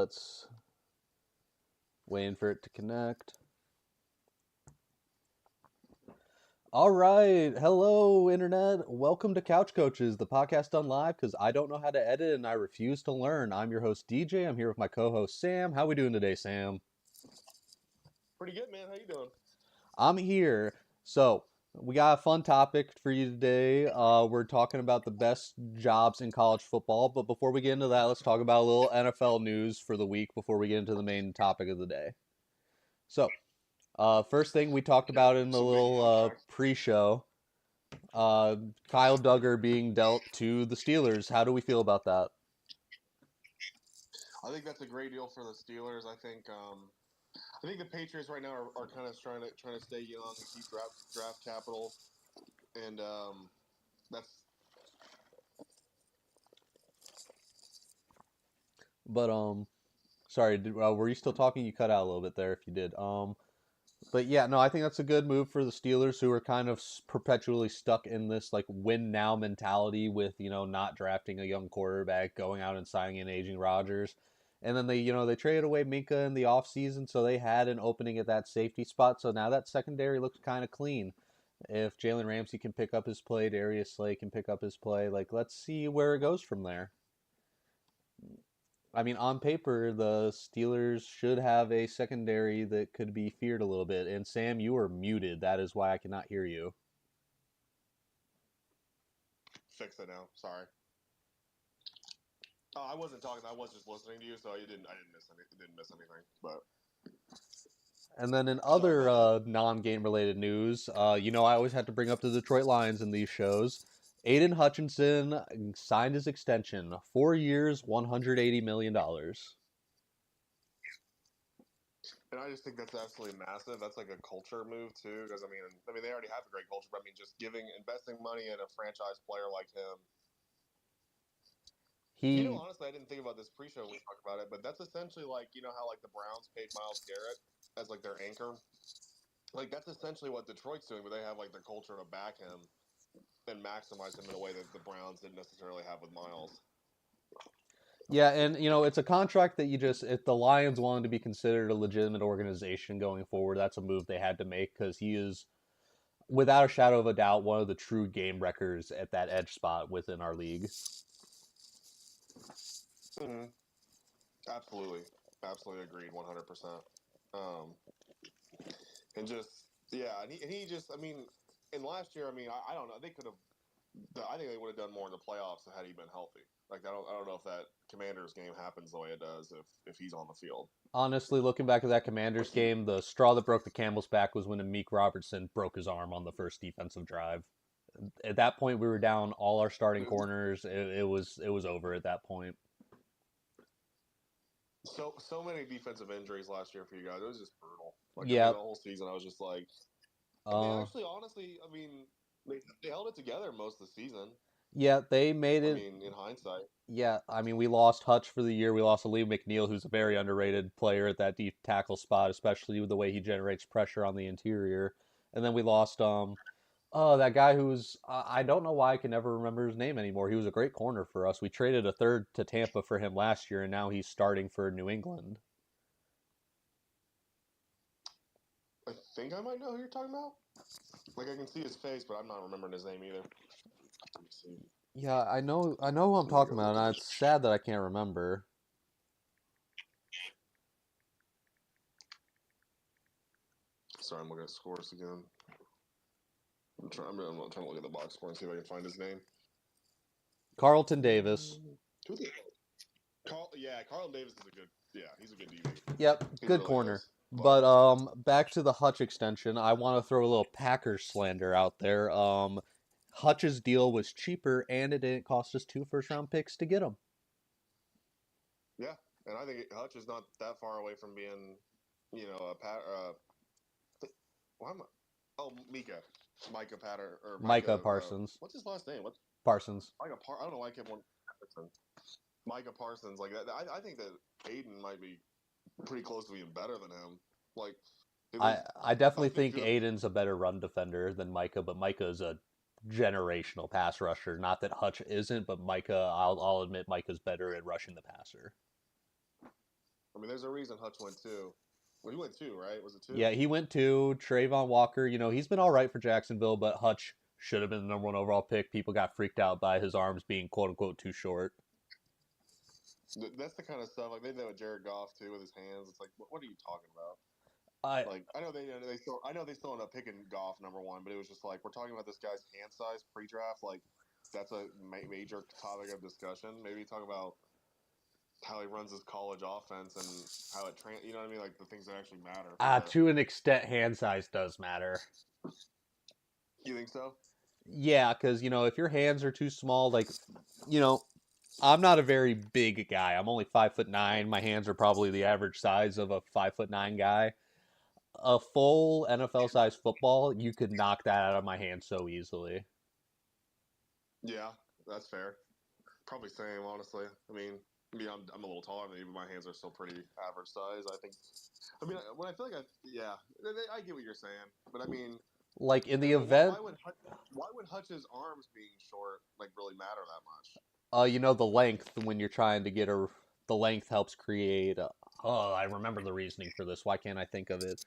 let's waiting for it to connect. All right, hello internet. Welcome to Couch Coaches, the podcast done live because I don't know how to edit and I refuse to learn. I'm your host DJ. I'm here with my co-host Sam. How we doing today, Sam? Pretty good, man. How you doing? I'm here. So we got a fun topic for you today. We're talking about the best jobs in college football. But before we get into that, let's talk about a little NFL news for the week before we get into the main topic of the day. So, first thing we talked about in the little pre-show, Kyle Duggar being dealt to the Steelers. How do we feel about that? I think that's a great deal for the Steelers. I think the Patriots right now are kind of trying to stay young and keep draft capital, and that's. But sorry, were you still talking? You cut out a little bit there. If you did, but yeah, no, I think that's a good move for the Steelers, who are kind of perpetually stuck in this like win now mentality with not drafting a young quarterback, going out and signing an aging Rodgers, and then they traded away Minka in the offseason, so they had an opening at that safety spot. So now that secondary looks kind of clean. If Jalen Ramsey can pick up his play, Darius Slay can pick up his play. Like, let's see where it goes from there. I mean, on paper, the Steelers should have a secondary that could be feared a little bit. And Sam, you are muted. That is why I cannot hear you. Fix it now. Sorry. I wasn't talking. I was just listening to you, so I didn't miss anything. But And then in other non-game related news, I always have to bring up the Detroit Lions in these shows. Aiden Hutchinson signed his extension, 4 years, $180 million. And I just think that's absolutely massive. That's like a culture move too, because I mean they already have a great culture, but I mean just investing money in a franchise player like him. Honestly, I didn't think about this pre-show when we talked about it, but that's essentially like how like the Browns paid Myles Garrett as like their anchor. Like that's essentially what Detroit's doing, but they have like the culture to back him and maximize him in a way that the Browns didn't necessarily have with Myles. Yeah, and it's a contract that if the Lions wanted to be considered a legitimate organization going forward, that's a move they had to make because he is, without a shadow of a doubt, one of the true game wreckers at that edge spot within our league. Mm-hmm. Absolutely agreed, 100%. And just and he just, I mean, and last year, I mean, I don't know, they could have. I think they would have done more in the playoffs had he been healthy. Like I don't know if that Commanders game happens the way it does if he's on the field. Honestly, looking back at that Commanders game, the straw that broke the camel's back was when Amik Robertson broke his arm on the first defensive drive. At that point, we were down all our starting corners. It was over at that point. So many defensive injuries last year for you guys. It was just brutal. Like yeah, the whole season, I was just like, and they actually, honestly, I mean, they held it together most of the season. Yeah, they made it. I mean, in hindsight. Yeah, I mean, we lost Hutch for the year. We lost Aleem McNeil, who's a very underrated player at that deep tackle spot, especially with the way he generates pressure on the interior. And then we lost that guy who's I don't know why I can never remember his name anymore. He was a great corner for us. We traded a third to Tampa for him last year, and now he's starting for New England. I think I might know who you're talking about. Like I can see his face, but I'm not remembering his name either. Let me see. Yeah, I know who I'm talking about, and it's sad that I can't remember. Sorry, I'm looking at scores again. I'm trying to look at the box score and see if I can find his name. Carlton Davis. Carlton Davis is he's a good DB. Yep, he good really corner. Is. But back to the Hutch extension. I want to throw a little Packers slander out there. Hutch's deal was cheaper, and it didn't cost us 2 first-round picks to get him. Yeah, and I think Hutch is not that far away from being, a Pat. Micah Parsons. What's his last name? Parsons. I don't know why I kept one. Micah Parsons, like that. I think that Aiden might be pretty close to being better than him. Like, I definitely think Aiden's a better run defender than Micah, but Micah is a generational pass rusher. Not that Hutch isn't, but Micah, I'll admit Micah's better at rushing the passer. mean, there's a reason Hutch went 2. Well, he went 2, right? Was it 2? Yeah, he went to Trayvon Walker. He's been all right for Jacksonville, but Hutch should have been the number one overall pick. People got freaked out by his arms being quote unquote too short. That's the kind of stuff like they did with Jared Goff too with his hands. It's like, what are you talking about? I Like, I know they still end up picking Goff number 1, but it was just like we're talking about this guy's hand size pre-draft. Like, that's a major topic of discussion. Maybe talk about how he runs his college offense and how it you know what I mean, like the things that actually matter. But, to an extent, hand size does matter. you think so? Yeah, because if your hands are too small, like I'm not a very big guy. I'm only 5'9". My hands are probably the average size of a 5'9" guy. A full NFL size football, you could knock that out of my hand so easily. Yeah, that's fair. Probably same, honestly. I mean, I'm a little taller than you, but my hands are still pretty average size. I think. I mean, when I feel like I get what you're saying, but I mean, like in the event, why would Hutch's arms being short like really matter that much? The length when you're trying to get the length helps create. I remember the reasoning for this. Why can't I think of it?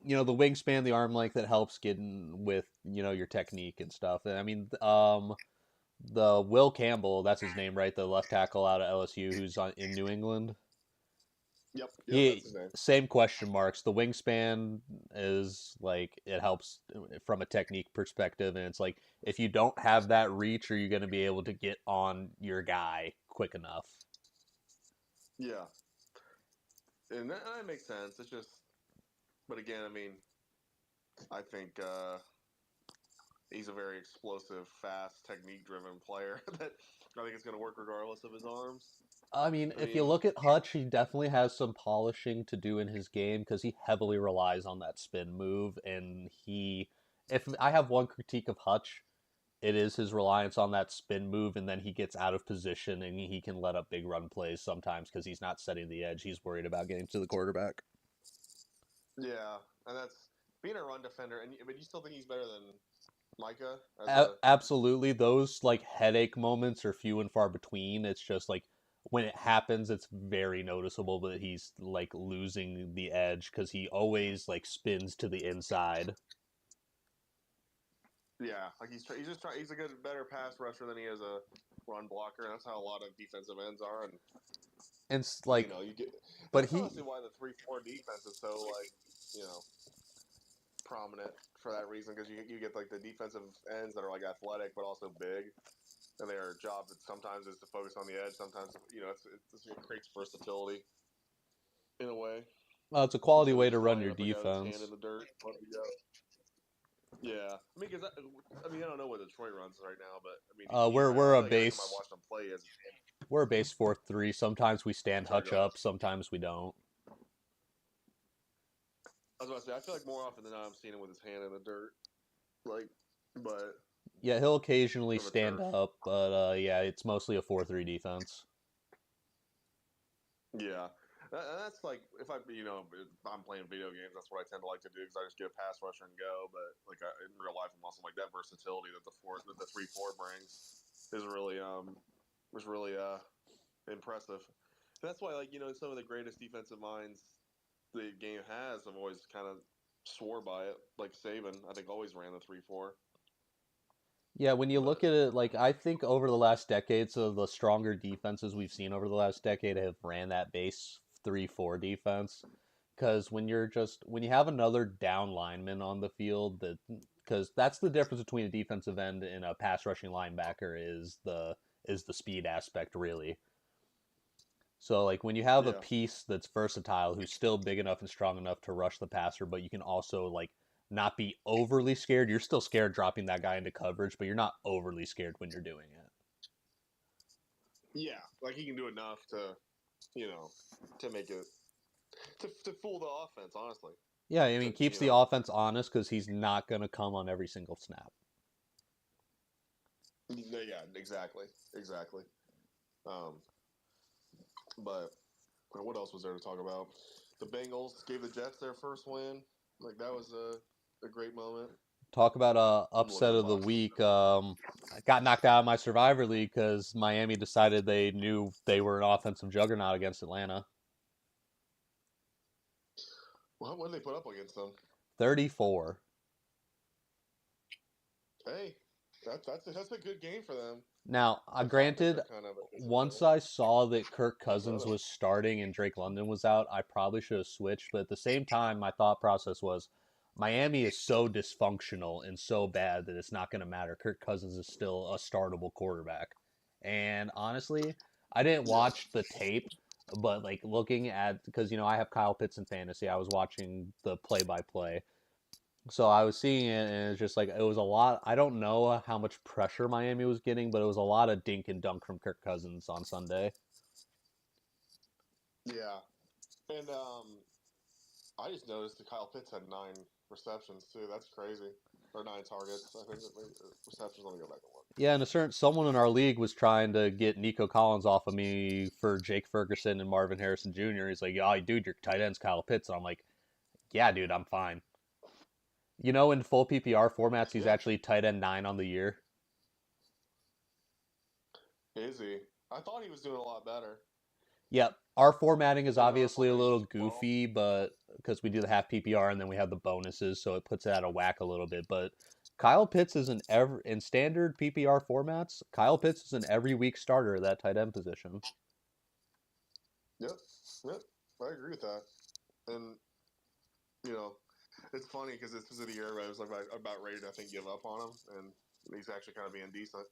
The wingspan, the arm length, that helps getting with your technique and stuff. And I mean, the Will Campbell, that's his name, right? The left tackle out of LSU who's in New England. Yep, that's his name. Same question marks. The wingspan is like it helps from a technique perspective, and it's like if you don't have that reach, are you going to be able to get on your guy quick enough? Yeah, and that makes sense. It's just, but again, I mean, I think he's a very explosive, fast, technique-driven player that I think it's going to work regardless of his arms. I mean, if you look at Hutch, he definitely has some polishing to do in his game because he heavily relies on that spin move. And if I have one critique of Hutch, it is his reliance on that spin move, and then he gets out of position and he can let up big run plays sometimes because he's not setting the edge. He's worried about getting to the quarterback. Yeah, and that's being a run defender. But you still think he's better than Micah? Absolutely. Those like headache moments are few and far between. It's just like when it happens, it's very noticeable that he's like losing the edge because he always like spins to the inside. Yeah, like he's a better pass rusher than he is a run blocker, and that's how a lot of defensive ends are. And it's like, you get, but that's honestly why the 3-4 defense is so like prominent for that reason, because you get like the defensive ends that are like athletic but also big, and their job sometimes is to focus on the edge. Sometimes it creates versatility in a way. It's a quality way to run your defense. Hand in the dirt. Yeah, I mean, because I don't know what Detroit runs right now, but I mean, we're a like base. I watched them play as we're a base 4-3. Sometimes we stand Hutch up, sometimes we don't. I was about to say, I feel like more often than not, I'm seeing him with his hand in the dirt, but yeah, he'll occasionally stand up, but yeah, it's mostly a 4-3 defense. Yeah. That's like if I'm playing video games, that's what I tend to like to do because I just get a pass rusher and go. But like in real life, I'm also like that versatility that the 3-4 brings is really impressive. That's why some of the greatest defensive minds the game has have always kind of swore by it. Like Saban, I think always ran the 3-4. Yeah, when you look at it, like I think over the last decade, so the stronger defenses we've seen over the last decade have ran that base 3-4 defense. Because when you have another down lineman on the field, because that's the difference between a defensive end and a pass rushing linebacker is the speed aspect, really. So like when you have a piece that's versatile, who's still big enough and strong enough to rush the passer, but you can also like not be overly scared. You're still scared dropping that guy into coverage, but you're not overly scared when you're doing it. Yeah, like he can do enough to make it to fool the offense, honestly. Yeah, I mean, keeps the offense honest because he's not going to come on every single snap. Yeah, exactly. But what else was there to talk about? The Bengals gave the Jets their first win. Like that was a great moment. Talk about upset of the week. I got knocked out of my Survivor League because Miami decided they knew they were an offensive juggernaut against Atlanta. What did they put up against them? 34. Hey, that's a good game for them. Now, The Falcons granted, are kind of once abysmal. I saw that Kirk But Cousins was starting and Drake London was out, I probably should have switched. But at the same time, my thought process was Miami is so dysfunctional and so bad that it's not going to matter. Kirk Cousins is still a startable quarterback. And honestly, I didn't yeah, watch the tape, but like looking at, because, I have Kyle Pitts in fantasy, I was watching the play by play. So I was seeing it, and it's just like it was a lot. I don't know how much pressure Miami was getting, but it was a lot of dink and dunk from Kirk Cousins on Sunday. yeah, and I just noticed that Kyle Pitts had 9 receptions too. That's crazy. Or 9 targets. I think receptions. Let me go back and look. Yeah, and a certain someone in our league was trying to get Nico Collins off of me for Jake Ferguson and Marvin Harrison Jr. He's like, "Oh, dude, your tight end's Kyle Pitts," and I'm like, "Yeah, dude, I'm fine." In full PPR formats, he's Yeah, actually tight end 9 on the year. is he? I thought he was doing a lot better. Yep. Our formatting is In our obviously a formation, little he's 12. goofy, but because we do the half PPR and then we have the bonuses, so it puts it out of whack a little bit. But Kyle Pitts is in standard PPR formats. Kyle Pitts is an every week starter at that tight end position. Yep, yep. I agree with that. And you know, it's funny because this was the year where I was like about ready to I think give up on him, and he's actually kind of being decent.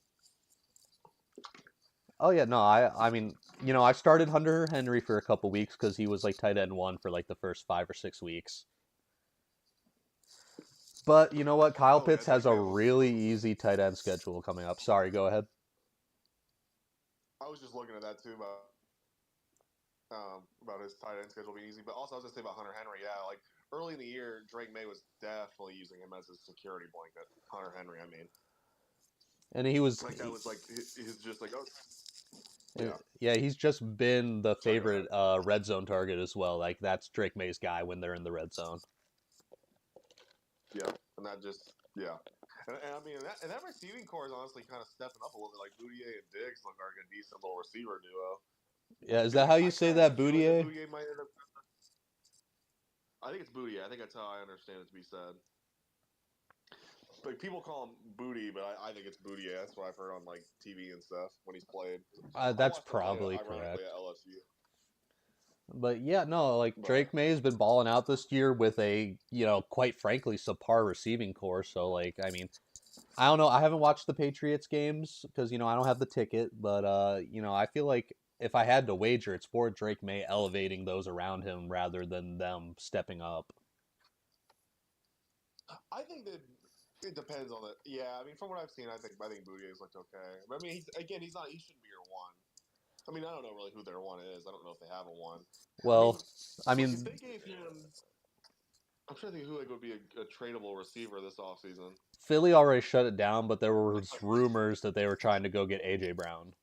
Oh yeah, no, I mean, I started Hunter Henry for a couple weeks because he was like tight end 1 for like the first 5 or 6 weeks. But you know what? Kyle Oh yeah, Pitts has Drake a May was. really easy tight end schedule coming up. Sorry, go ahead. I was just looking at that too about his tight end schedule being easy, but also I was gonna say about Hunter Henry. Yeah, like early in the year, Drake May was definitely using him as his security blanket. Hunter Henry, I mean, And he was like that was like he's just like, oh yeah. Yeah, he's just been the Sorry, go favorite ahead. red zone target as well. Like that's Drake May's guy when they're in the red zone. Yeah, and that just yeah. And I mean, and that receiving core is honestly kind of stepping up a little bit. Like Boudier and Diggs look like a decent little receiver duo. Yeah, is Because that how I you say kind of have that, a feeling that Boudier? Boudier might end up. I think it's Boudier. I think that's how I understand it to be said. Like people call him Booty, but I think it's Boudier. That's what I've heard on like TV and stuff when he's played. I That's watched him play probably ironically at correct. LSU. But yeah, no, like But Drake May's been balling out this year with a, quite frankly, subpar receiving core. So like, I mean, I don't know. I haven't watched the Patriots games because I don't have the ticket. But I feel like if I had to wager, it's for Drake May elevating those around him rather than them stepping up. I think that it depends on the. Yeah, I mean, from what I've seen, I think Boudier's looked okay. But I mean, he's not. He shouldn't be your one. I mean, I don't know really who their one is. I don't know if they have a one. I mean, Well, I like if mean, they gave him, I'm trying to think who like would be a tradable receiver this offseason. Philly already shut it down, but there was rumors that they were trying to go get AJ Brown.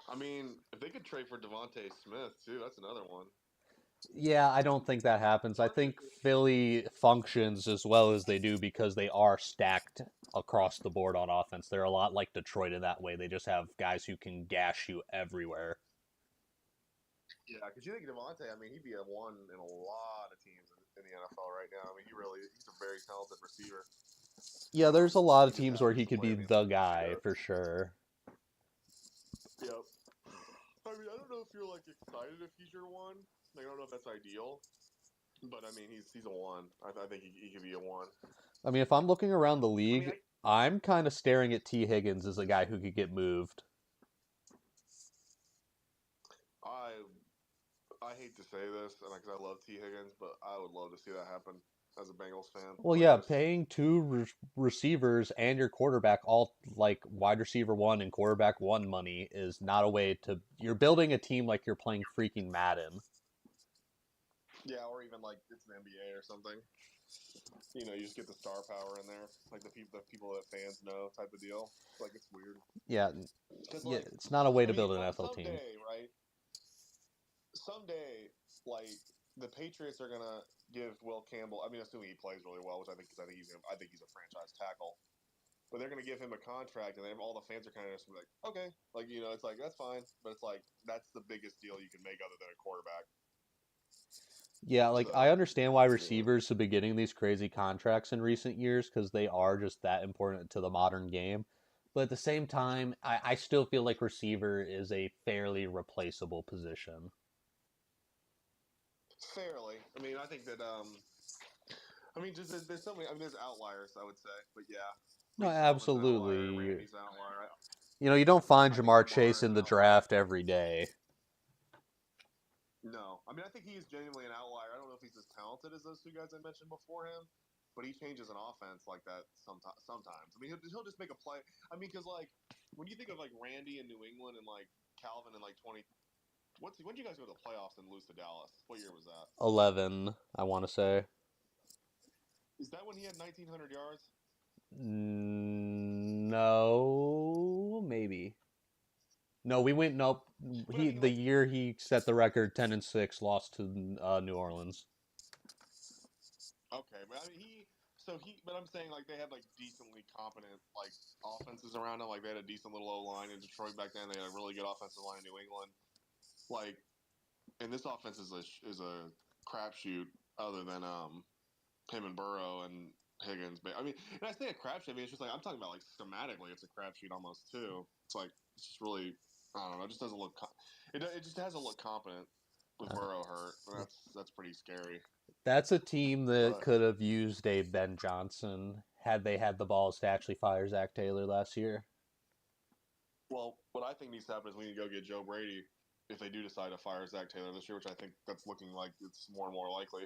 I mean, if they could trade for Devonte Smith too, that's another one. Yeah, I don't think that happens. I think Philly functions as well as they do because they are stacked across the board on offense. They're a lot like Detroit in that way. They just have guys who can gash you everywhere. Yeah, because you think Devonte, I mean, he'd be a one in a lot of teams in the NFL right now. I mean, he's a very talented receiver. Yeah, there's a lot He of just teams where happens he to could play be in the the yeah. guy for sure. Yep. I mean, I don't know if you're like excited if he's your one. Like, I don't know if that's ideal, but I mean, he's a one. I think he could be a one. I mean, if I'm looking around the I mean, league, I'm kind of staring at T. Higgins as a guy who could get moved. I I hate to say this, and because I love T Higgins, but I would love to see that happen as a Bengals fan. Well, Like, yeah, just paying two receivers and your quarterback all like wide receiver 1 and quarterback 1 money is not a way to. You're building a team like you're playing freaking Madden. yeah, or even like it's an NBA or something. You just get the star power in there, like the people that fans know type of deal. Like it's weird Yeah, because yeah, like it's not a way I to mean build an NFL team. someday, right? Someday, like the Patriots are gonna give Will Campbell. I mean, assuming he plays really well, which I think he's a franchise tackle. But they're gonna give him a contract, and then all the fans are kind of just like, okay, like it's like that's fine, but it's like that's the biggest deal you can make other than a quarterback. Yeah, like So I understand why yeah. receivers have been getting these crazy contracts in recent years because they are just that important to the modern game. But at the same time, I still feel like receiver is a fairly replaceable position. Fairly. I mean, I think that I mean, just there's so many. I mean, there's outliers, I would say, but yeah, No, Reese Selman's an outlier. absolutely. Randy's an outlier. You don't find I think Jamar Lamar Chase is in an the outlier. draft every day. No, I mean, I think he's genuinely an outlier. I don't know if he's as talented as those two guys I mentioned before him, but he changes an offense like that sometimes. Sometimes, I mean, he'll just make a play. I mean, because like when you think of like Randy in New England and like Calvin in like 20, when did you guys go to the playoffs and lose to Dallas? What year was that? 11, I want to say. Is that when he had 1,900 yards? No, maybe. No, we went. Nope. But I He mean, the like, year he set the record 10-6, lost to New Orleans. okay, but I mean, but I'm saying like they had like decently competent like offenses around them. Like they had a decent little O line in Detroit back then. They had a really good offensive line in New England. Like, and this offense is a crapshoot other than him and Burrow and Higgins. But I mean, and I say a crapshoot. I mean, it's just like I'm talking about like schematically, it's a crapshoot almost too. It's like it's just really I don't know. It just doesn't look. It just doesn't look competent with Uh, Burrow hurt. And that's pretty scary. that's a team that But could have used a Ben Johnson had they had the balls to actually fire Zach Taylor last year. well, what I think needs to happen is we need to go get Joe Brady if they do decide to fire Zach Taylor this year, which I think that's looking like it's more and more likely.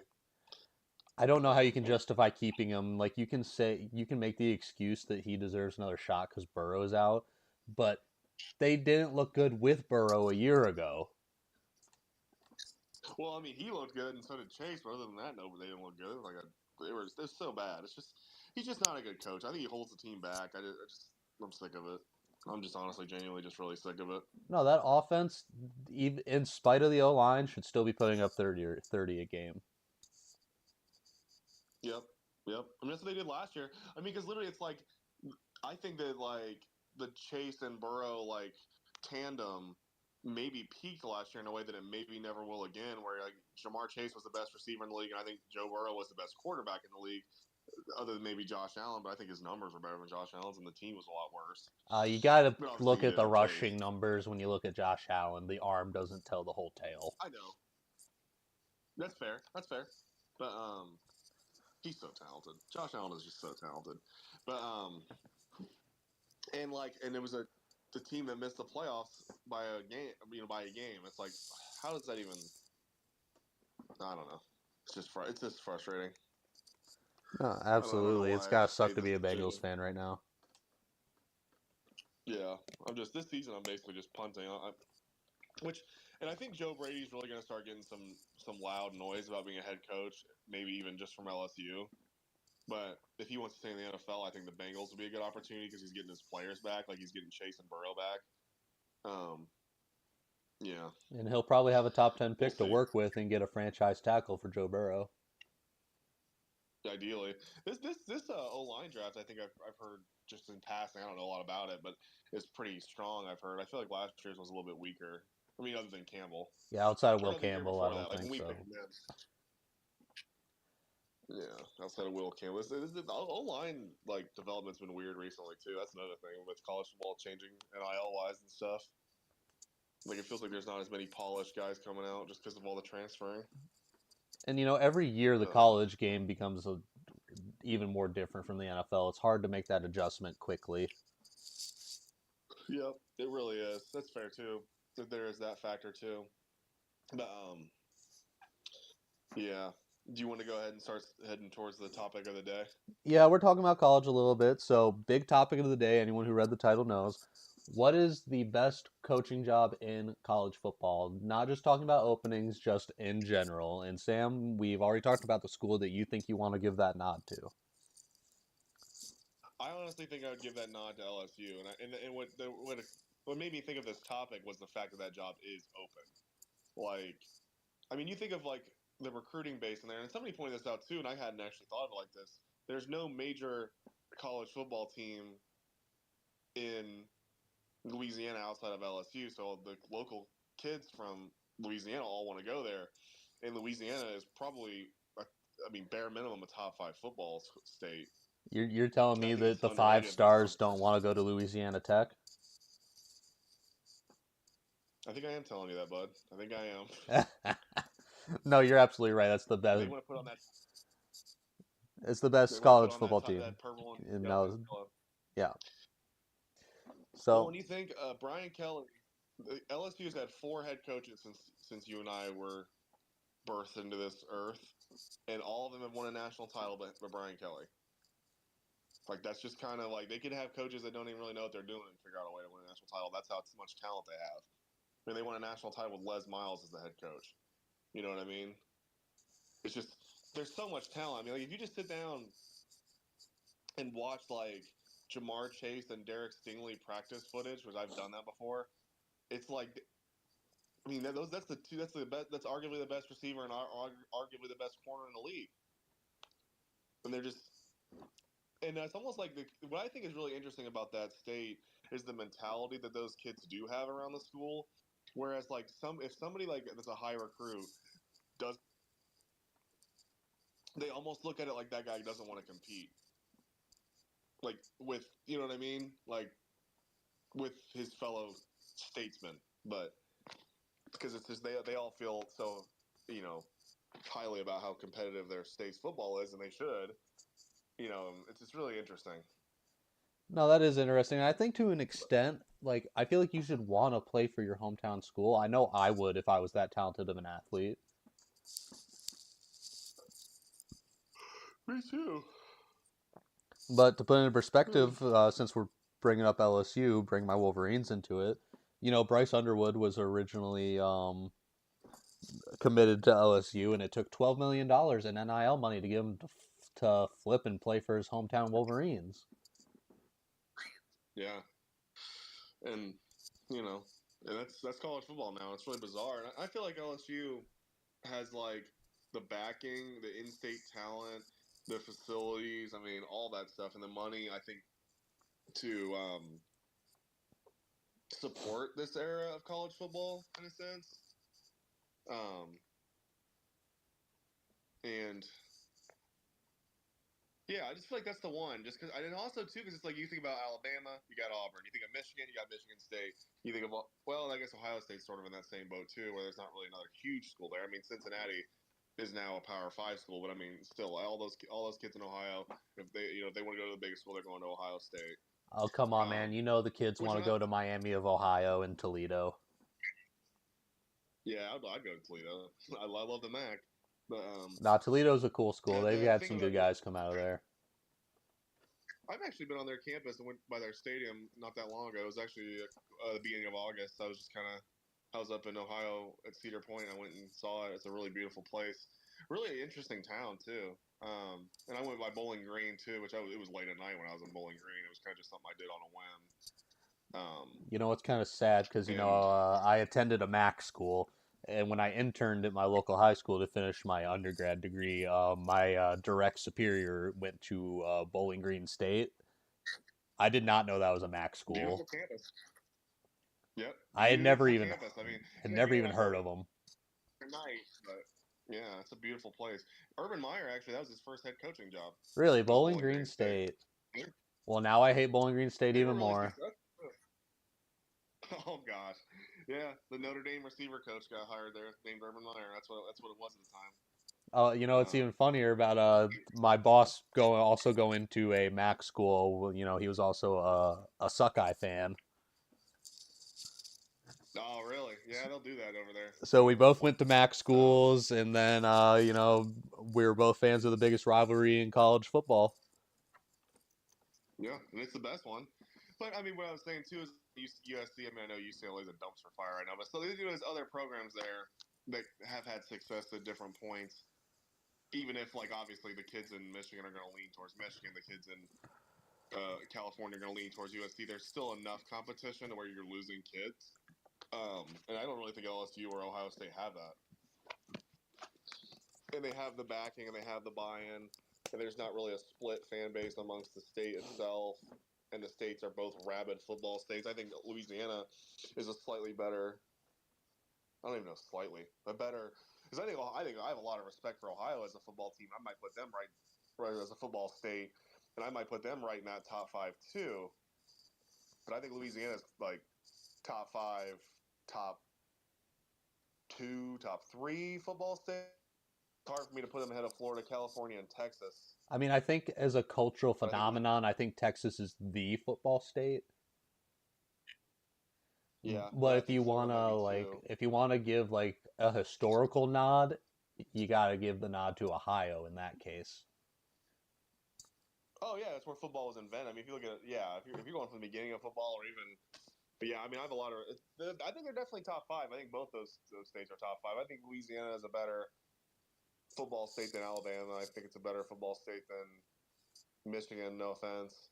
I don't know how you can justify keeping him. Like you can make the excuse that he deserves another shot because Burrow's out, but they didn't look good with Burrow a year ago. Well, I mean, he looked good, and so did Chase. But other than that, no, they didn't look good. They're so bad. It's just he's just not a good coach. I think he holds the team back. I'm sick of it. I'm just honestly, genuinely, just really sick of it. No, that offense, even in spite of the O line, should still be putting up 30 a game. Yep, yep. I mean, that's what they did last year. I mean, because literally, it's like I think that like the Chase and Burrow like tandem maybe peaked last year in a way that it maybe never will again. Where like Jamar Chase was the best receiver in the league, and I think Joe Burrow was the best quarterback in the league, other than maybe Josh Allen. But I think his numbers were better than Josh Allen's, and the team was a lot worse. You got to But obviously, look he at didn't the have Chase. rushing numbers when you look at Josh Allen. The arm doesn't tell the whole tale. I know that's fair. That's fair. But he's so talented. Josh Allen is just so talented. But and it was the team that missed the playoffs by a game. By a game. It's like, how does that even? I don't know. It's just frustrating. No, I don't know absolutely. It's why gotta I suck made to this be a Bengals decision. fan right now. Yeah, I'm just this season. I'm basically just punting. Which, and I think Joe Brady's really going to start getting some loud noise about being a head coach, maybe even just from LSU. But if he wants to stay in the NFL, I think the Bengals would be a good opportunity because he's getting his players back, like he's getting Chase and Burrow back. Um, yeah, And he'll probably have a top 10 we'll pick to see. work with and get a franchise tackle for Joe Burrow. Ideally, this O line draft, I think I've heard just in passing. I don't know a lot about it, but it's pretty strong. I've heard. I feel like last year's was a little bit weaker. I mean, other than Campbell, Yeah, outside of or Will no, the year Campbell, I before don't that, like think when we so. picked him in. Yeah, outside of Will Campbell, the O line like development's been weird recently too. That's another thing with college football changing NIL wise and stuff. Like it feels like there's not as many polished guys coming out just because of all the transferring. And every year the Uh, college game becomes even more different from the NFL. It's hard to make that adjustment quickly. yep, it really is. That's fair too. There is that factor too. But yeah. Do you want to go ahead and start heading towards the topic of the day? Yeah, we're talking about college a little bit. So, big topic of the day, anyone who read the title knows. What is the best coaching job in college football? Not just talking about openings, just in general. And Sam, we've already talked about the school that you think you want to give that nod to. I honestly think I would give that nod to LSU, and what made me think of this topic was the fact that that job is open. Like, I mean, you think of like the recruiting base in there, and somebody pointed this out too, and I hadn't actually thought of it like this. There's no major college football team in Louisiana outside of LSU, so the local kids from Louisiana all want to go there. and Louisiana is probably, I mean, bare minimum a top 5 football state. You're telling And I me think that it's the five underrated by stars some. don't want to go to Louisiana Tech? I think I am telling you that, bud. I think I am. No, you're absolutely right. That's the They best. want to put on that. It's the They best want to put college on football team. that purple and And yellow club. yeah. Well, So when you think Brian Kelly, LSU's had 4 head coaches since you and I were birthed into this earth, and all of them have won a national title, but Brian Kelly. Like, that's just kind of like they could have coaches that don't even really know what they're doing and figure out a way to win a national title. That's how much talent they have. I mean, they won a national title with Les Miles as the head coach. You know what I mean? It's just there's so much talent. I mean, like if you just sit down and watch like Jamar Chase and Derek Stingley practice footage, which I've done that before, it's like, I mean, that's the two. That's the best. That's arguably the best receiver and arguably the best corner in the league. And they're just, and it's almost like what I think is really interesting about that state is the mentality that those kids do have around the school. Whereas, like if somebody like that's a high recruit does, they almost look at it like that guy doesn't want to compete. Like with, you know what I mean? Like with his fellow statesmen, but because it's just they all feel so, you know, highly about how competitive their state's football is, and they should. You know, it's just really interesting. no, that is interesting. I think to an extent, like I feel like you should want to play for your hometown school. I know I would if I was that talented of an athlete. Me too. But to put it in perspective, since we're bringing up LSU, bring my Wolverines into it. You know, Bryce Underwood was originally committed to LSU, and it took $12 million in NIL money to get him to flip and play for his hometown Wolverines. Yeah, and you know, and that's college football now. It's really bizarre, and I feel like LSU has like the backing, the in-state talent, the facilities. I mean, all that stuff, and the money. I think to support this era of college football in a sense. And yeah, I just feel like that's the one. Just because, and also too, because it's like you think about Alabama, you got Auburn. You think of Michigan, you got Michigan State. You think of I guess Ohio State's sort of in that same boat too, where there's not really another huge school there. I mean, Cincinnati is now a Power 5 school, but I mean, still, all those kids in Ohio, if they want to go to the biggest school, they're going to Ohio State. Oh, come on, man. You know the kids Which want to go to Miami of Ohio and Toledo. Yeah, I'd go to Toledo. I love the MAC, but Nah, Toledo's a cool school. They've the had thing some about good guys come out of there. I've actually been on their campus and went by their stadium not that long ago. It was actually the beginning of August. I was up in Ohio at Cedar Point. I went and saw it. It's a really beautiful place. Really interesting town too. And I went by Bowling Green too, it was late at night when I was in Bowling Green. It was kind of just something I did on a whim. You know, it's kind of sad because, I attended a MAC school, and when I interned at my local high school to finish my undergrad degree, my direct superior went to Bowling Green State. I did not know that was a MAC school. Beautiful campus. Yep, I had never beautiful even campus. I mean, had and never again, even I heard know of them. night, but yeah, it's a beautiful place. Urban Meyer actually, that was his first head coaching job. Really, Was Bowling Green State. Well, now I hate Bowling Green State They were even really more. successful. Oh gosh, yeah, the Notre Dame receiver coach got hired there, named Urban Meyer. That's what it was at the time. You know, it's even funnier about my boss also going to a MAC school. You know, he was also a Suckeye fan. Oh really? Yeah, they'll do that over there. So we both went to MAC schools, and then we were both fans of the biggest rivalry in college football. Yeah, and it's the best one. But I mean, what I was saying too is USC. I mean, I know UCLA is a dumpster fire right now, but so there's other programs there that have had success at different points. Even if, like, obviously the kids in Michigan are going to lean towards Michigan, the kids in California are going to lean towards USC. There's still enough competition to where you're losing kids, and I don't really think LSU or Ohio State have that. And they have the backing and they have the buy-in, and there's not really a split fan base amongst the state itself. And the states are both rabid football states. I think Louisiana is a slightly better. I don't even know slightly, but better. because I think I have a lot of respect for Ohio as a football team. I might put them right as a football state, and I might put them right in that top 5 too. But I think Louisiana's like top 5, top 2, top 3 football state. It's hard for me to put them ahead of Florida, California, and Texas. I mean, I think as a cultural But I think, phenomenon, I think Texas is the football state. yeah, but But I think Florida might be too. if you wanna give like a historical nod, you gotta give the nod to Ohio in that case. Oh yeah, that's where football was invented. I mean, if you look at if you're going from the beginning of football, or even, but yeah, I mean, I have a lot of. I think they're definitely top 5. I think both those states are top 5. I think Louisiana is a better football state than Alabama. I think it's a better football state than Michigan. No offense.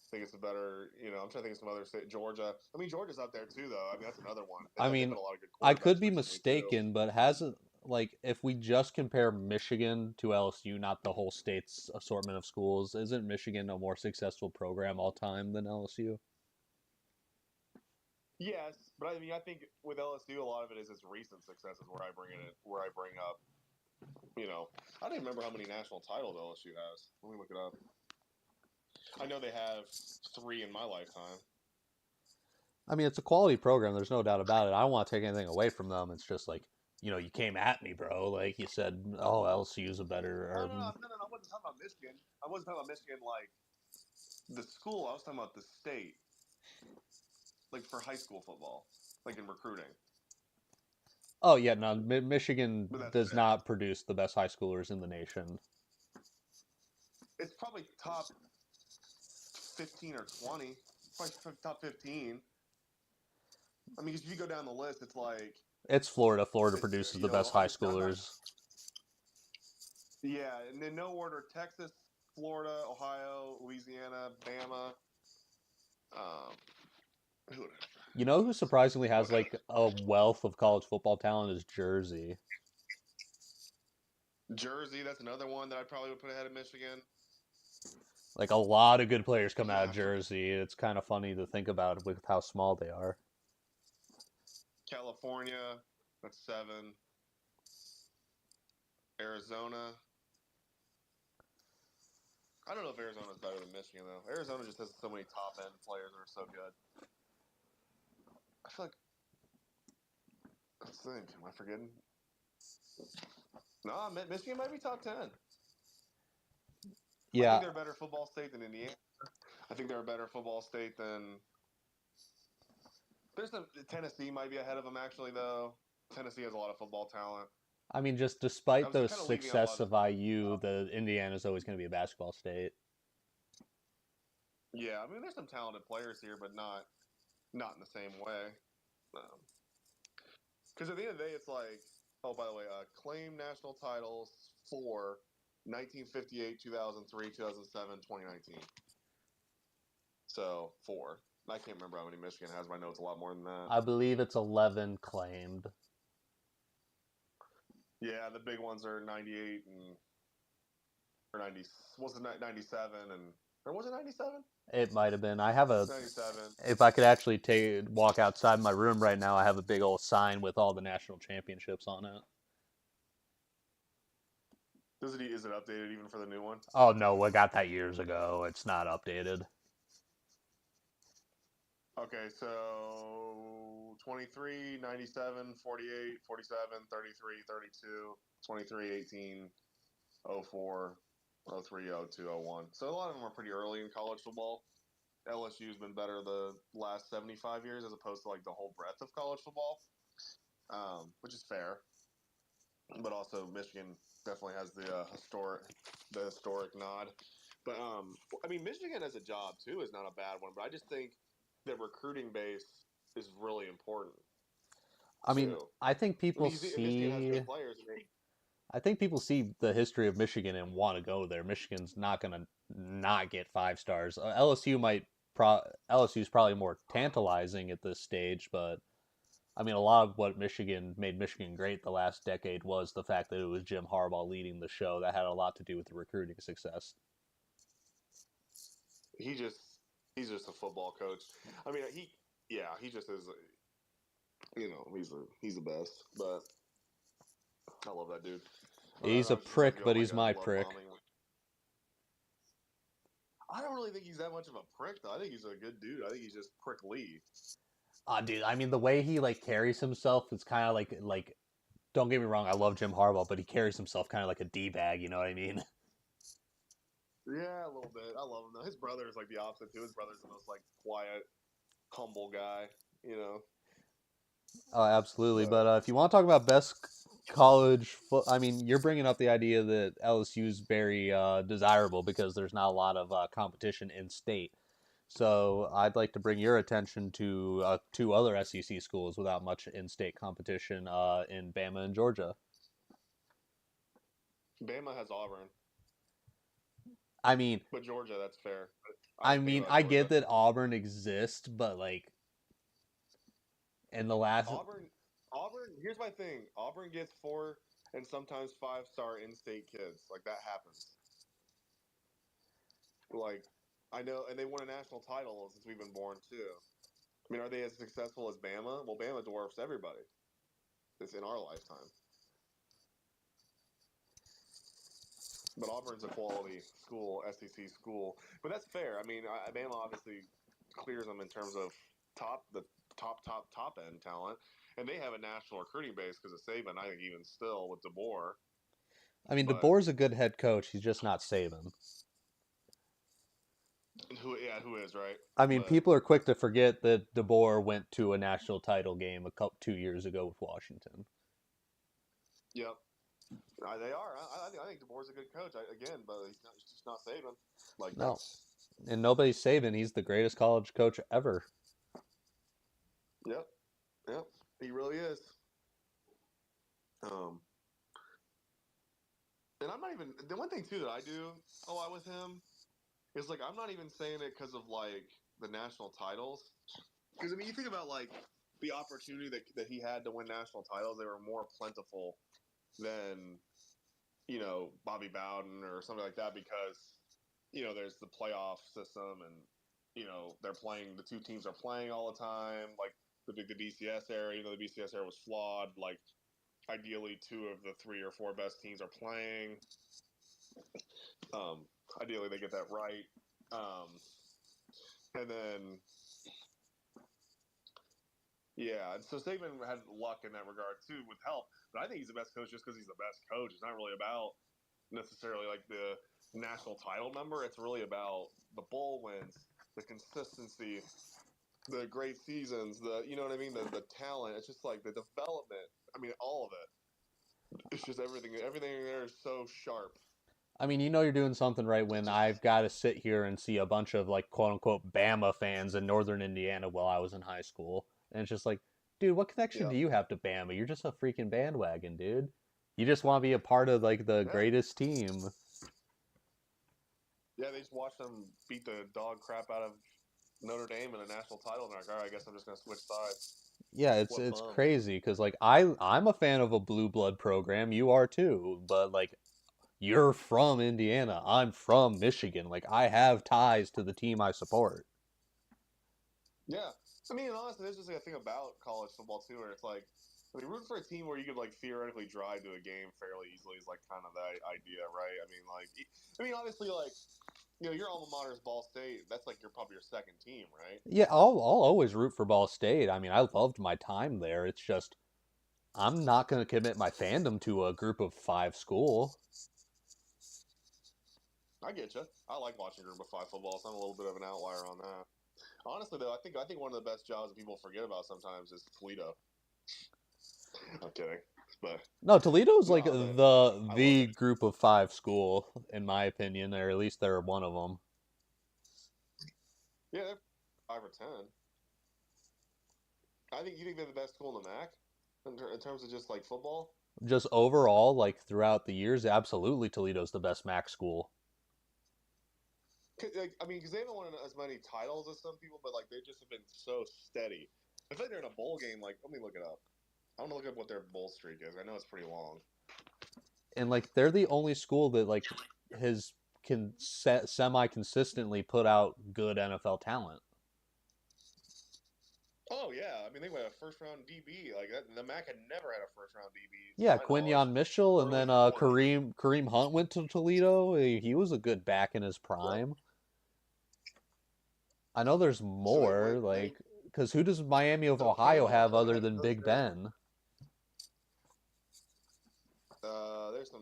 I think it's a better. I'm trying to think of some other state. Georgia. I mean, Georgia's up there too, though. I mean, that's another one. I They've mean, had a lot of good I could quarterbacks be recently too. mistaken, but hasn't like if we just compare Michigan to LSU, not the whole state's assortment of schools, isn't Michigan a more successful program all time than LSU? Yes, but I mean, I think with LSU, a lot of it is its recent successes where I bring up. I don't even remember how many national titles LSU has. Let me look it up. I know they have 3 in my lifetime. I mean, it's a quality program. There's no doubt about it. I don't want to take anything away from them. It's just like, you came at me, bro. Like you said, oh, LSU's a better. Oh Or, no, no, no, no! I wasn't talking about Michigan. I wasn't talking about Michigan like the school. I was talking about the state, like for high school football, like in recruiting. oh yeah, no, Michigan But that's does it. not produce the best high schoolers in the nation. It's probably top 15 or 20. Probably top 15. I mean, 'cause if you go down the list, it's like It's Florida. Florida it's produces the best high Ohio. Not, schoolers. yeah, and in no order: Texas, Florida, Ohio, Louisiana, Bama. Um, who would You know who surprisingly has I, like a wealth of college football talent is Jersey. Jersey, that's another one that I probably would put ahead of Michigan. Like a lot of good players come out of Yeah, Jersey. It's kind of funny to think about with how small they are. California, that's 7. Arizona. I don't know if Arizona's better than Michigan though. Arizona just has so many top end players that are so good. I feel like let's think. Am I forgetting? No, Michigan might be top 10. I Yeah, think they're a better football state than Indiana. I think they're a better football state than. There's some Tennessee might be ahead of them actually though. Tennessee has a lot of football talent. I mean, just I despite was the kind of leaving out a lot success of. of IU, the Indiana's always going to be a basketball state. Yeah, I mean, there's some talented players here, but not in the same way. Because at the end of the day, it's like, oh, by the way, claim national titles for 1958, 2003, 2007, 2019. So 4. I can't remember how many Michigan has, but I know it's a lot more than that. I believe it's 11 claimed. Yeah, the big ones are 98 and or 90. Was it 97 and or was it 97? It might have been. I have a. 97. If I could actually walk outside my room right now, I have a big old sign with all the national championships on it. Is it updated even for the new one? Oh no, I got that years ago. It's not updated. Okay, so 23, 97, 48, 47, 33, 32, 23, 18, 04, 03, 02, 01. So a lot of them are pretty early in college football. LSU's been better the last 75 years as opposed to like the whole breadth of college football, which is fair. But also Michigan definitely has the historic nod. But I mean, Michigan as a job too is not a bad one. But I just think the recruiting base is really important I mean, too. I think I mean, people Michigan has see. good players. I think people see the history of Michigan and want to go there. Michigan's not going to not get 5 stars. LSU might. LSU's probably more tantalizing at this stage, but I mean, a lot of what Michigan made Michigan great the last decade was the fact that it was Jim Harbaugh leading the show. That had a lot to do with the recruiting success. He's just a football coach. I mean, he just is. He's the best. But I love that dude. He's a That reminds prick, me but of he's like my a love prick. bombing. I don't really think he's that much of a prick, though. I think he's a good dude. I think he's just prickly. Dude, I mean, the way he like carries himself is kind of like. Don't get me wrong, I love Jim Harbaugh, but he carries himself kind of like a d-bag. You know what I mean? Yeah, a little bit. I love him though. His brother is like the opposite too. His brother's the most like quiet, humble guy. You know, Oh, absolutely. but But if you want to talk about best college, I mean, you're bringing up the idea that LSU is very desirable because there's not a lot of competition in state. So I'd like to bring your attention to two other SEC schools without much in-state competition in Bama and Georgia. Bama has Auburn, I mean, but Georgia, that's fair. I I didn't think mean, about I get Georgia. that Auburn exists, but like in the last, Auburn. Here's my thing. Auburn gets 4 and sometimes 5-star in-state kids. Like that happens. Like I know, and they won a national title since we've been born too. I mean, are they as successful as Bama? Well, Bama dwarfs everybody. It's in our lifetime. But Auburn's a quality school, SEC school. But that's fair. I mean, Bama obviously clears them in terms of the top end talent, and they have a national recruiting base because of Saban. I think even still with DeBoer, I mean, but DeBoer's a good head coach. He's just not Saban. who is right? I mean, But people are quick to forget that DeBoer went to a national title game 2 years ago with Washington. yep, they are. I think DeBoer's a good coach again, but he's just not Saban. Like No, that's and nobody's Saban. He's the greatest college coach ever. yep, yep. He really is. Um, and I'm not even the one thing too that I do a lot with him is like I'm not even saying it because of like the national titles. Because I mean, you think about like the opportunity that he had to win national titles; they were more plentiful than Bobby Bowden or something like that. Because there's the playoff system, and they're playing. The two teams are playing all the time. Like the BCS era, the BCS era was flawed. Like ideally, 2 of the 3 or 4 best teams are playing. Ideally, they get that right. And then yeah, and so Saban had luck in that regard too, with help. But I think he's the best coach just because he's the best coach. It's not really about necessarily like the national title number. It's really about the bowl wins, the consistency, the great seasons, the you know what I mean, the talent. It's just like the development. I mean, all of it. It's just everything. Everything in there is so sharp. I mean, you're doing something right when I've got to sit here and see a bunch of like quote unquote Bama fans in Northern Indiana while I was in high school, and it's just like, dude, what connection Yeah, do you have to Bama? You're just a freaking bandwagon, dude. You just want to be a part of like the yeah, greatest team. yeah. They just watched them beat the dog crap out of Notre Dame in a national title, and they're like, all right, I guess I'm just gonna switch sides. Yeah, it's What it's bums? crazy because like I'm a fan of a blue blood program. You are too, but like you're from Indiana. I'm from Michigan. Like I have ties to the team I support. Yeah, I mean, honestly, there's just like a thing about college football too, where it's like, I mean, rooting for a team where you could like theoretically drive to a game fairly easily is like kind of the idea, right? I mean, obviously, like your alma mater is Ball State. That's like probably your second team, right? Yeah, I'll always root for Ball State. I mean, I loved my time there. It's just I'm not going to commit my fandom to a group of 5 school. I get you. I like watching Group of 5 football, so I'm a little bit of an outlier on that. Honestly, though, I think one of the best jobs that people forget about sometimes is Toledo. I'm kidding, but No, Toledo's like no, but I love the it. group of 5 school in my opinion, or at least they're one of them. Yeah, they're 5 or 10. I think you think they're the best school in the MAC in terms of just like football. Just overall, like throughout the years, absolutely Toledo's the best MAC school. Like, I mean, because they haven't won as many titles as some people, but like they just have been so steady. I feel like they're in a bowl game. Like, let me look it up. I want to look up what their bowl streak is. I know it's pretty long. And like they're the only school that like has can semi consistently put out good NFL talent. Oh yeah, I mean they went a first round DB like that. The MAC had never had a first round DB to Yeah, my knowledge Quinyon Mitchell, and early then in bowling. Kareem Hunt went to Toledo. He was a good back in his Yep. prime. I know there's So they more, went they like, because who does Miami of so Ohio have Quinyon other went than goes Big there. Ben?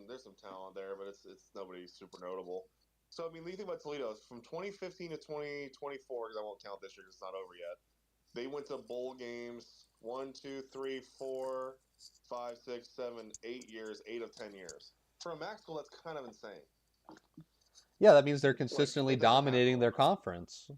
There's some talent there, but it's nobody super notable. So I mean, you think about Toledo from 2015 to 2024 because I won't count this year because it's not over yet. They went to bowl games 8 years, 8 of 10 years. For a MAC school, that's kind of insane. Yeah, that means they're Like consistently that doesn't happen dominating a their lot. conference.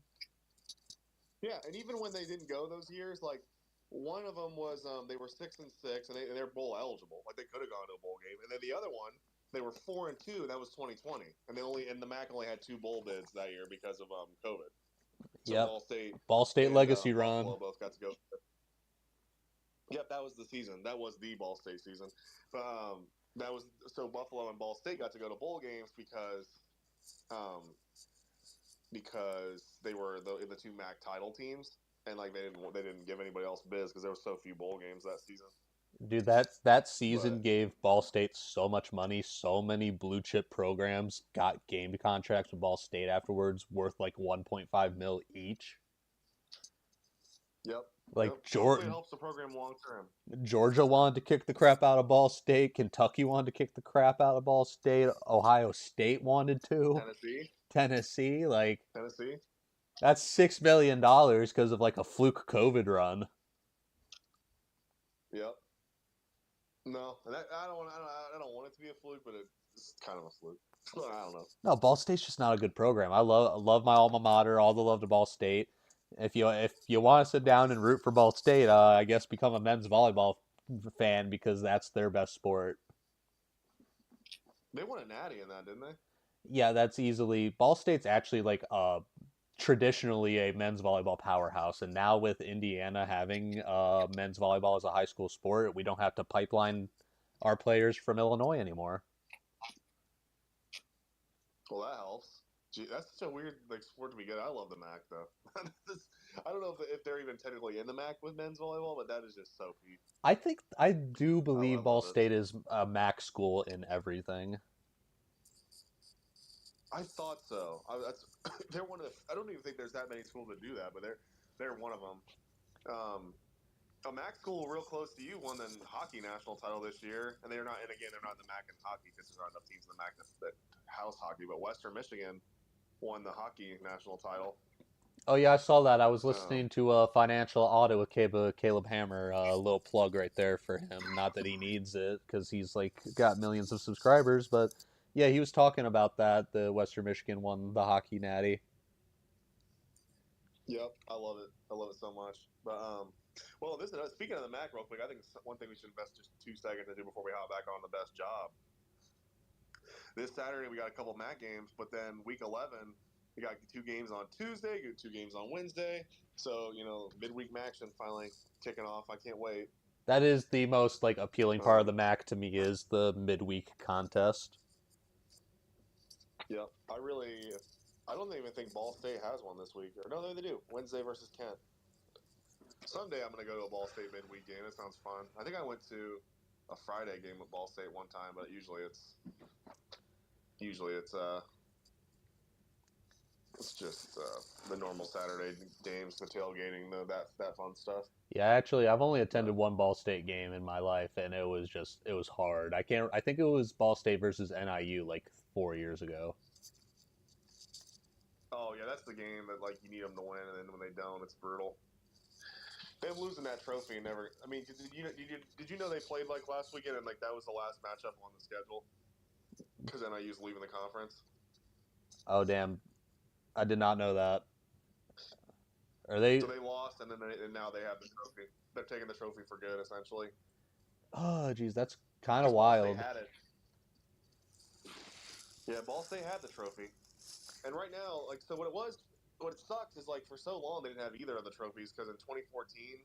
Yeah, and even when they didn't go those years, like one of them was they were 6-6 and they're bowl eligible. Like they could have gone to a bowl game, and then the other one they were 4-2, and that was 2020, and the MAC only had two bowl bids that year because of COVID. So Yep. Ball State Ball State and legacy run. Buffalo both got to go. Yep, that was the season. That was the Ball State season. But that was so Buffalo and Ball State got to go to bowl games um, because they were the two MAC title teams, and like they didn't give anybody else biz because there were so few bowl games that season. Dude, that season But gave Ball State so much money. So many blue chip programs got game contracts with Ball State afterwards, worth like 1.5 mil each. yep, Like yep. So hopefully it helps the program long term. Georgia wanted to kick the crap out of Ball State. Kentucky wanted to kick the crap out of Ball State. Ohio State wanted to. Tennessee, Tennessee, like Tennessee. that's $6 million because of like a fluke COVID run. Yep. No, I don't want it to be a fluke, but it's kind of a fluke. I don't know. No, Ball State's just not a good program. I love my alma mater. All the love to Ball State. If you want to sit down and root for Ball State, I guess become a men's volleyball fan because that's their best sport. They won a natty in that, didn't they? Yeah, that's easily Ball State's actually like traditionally a men's volleyball powerhouse, and now with Indiana having men's volleyball as a high school sport, we don't have to pipeline our players from Illinois anymore. Well, that helps. Gee, that's such a weird like sport to be good. I love the MAC though. I don't know if they're even technically in the MAC with men's volleyball, but that is just so peak. I do I believe Ball love it. State is a MAC school in everything. I thought so. They're one of the. I don't even think there's that many schools that do that, but they're one of them. A MAC school real close to you won the hockey national title this year, and they're not. And again, they're not in the MAC in hockey because there's not enough teams in the MAC that house hockey. But Western Michigan won the hockey national title. Oh yeah, I saw that. I was Um, listening to Financial Audit with Caleb Hammer. A little plug right there for him. Not that he needs it because he's like got millions of subscribers, but yeah, he was talking about that. The Western Michigan won the hockey natty. yep, I love it. I love it so much. But well, this speaking of the MAC, real quick, I think one thing we should invest just 2 seconds to do before we hop back on the best job. This Saturday we got a couple MAC games, but then week 11 we got 2 games on Tuesday, 2 games on Wednesday. So midweek action finally kicking off. I can't wait. That is the most like appealing part of Um, the MAC to me is the midweek contest. yep, I don't even think Ball State has one this week. Or no, they do. Wednesday versus Kent. Sunday I'm gonna go to a Ball State midweek game. It sounds fun. I think I went to a Friday game with Ball State one time, but usually it's just the normal Saturday games, the tailgating, that fun stuff. Yeah, actually, I've only But attended one Ball State game in my life, and it was hard. I think it was Ball State versus NIU like 4 years ago. oh yeah, that's the game that like you need them to win, and then when they don't, it's brutal. Them losing that trophy never. I mean, did you know they played like last weekend and like that was the last matchup on the schedule because NIU's leaving the conference. Oh damn, I did not know that. Are they? So they lost, and now they have the trophy. They're taking the trophy for good, essentially, Oh geez, that's kind of because Ball State wild. had it. Yeah, Ball State had the trophy, and right now, like, so what it sucks is like for so long they didn't have either of the trophies because in 2014,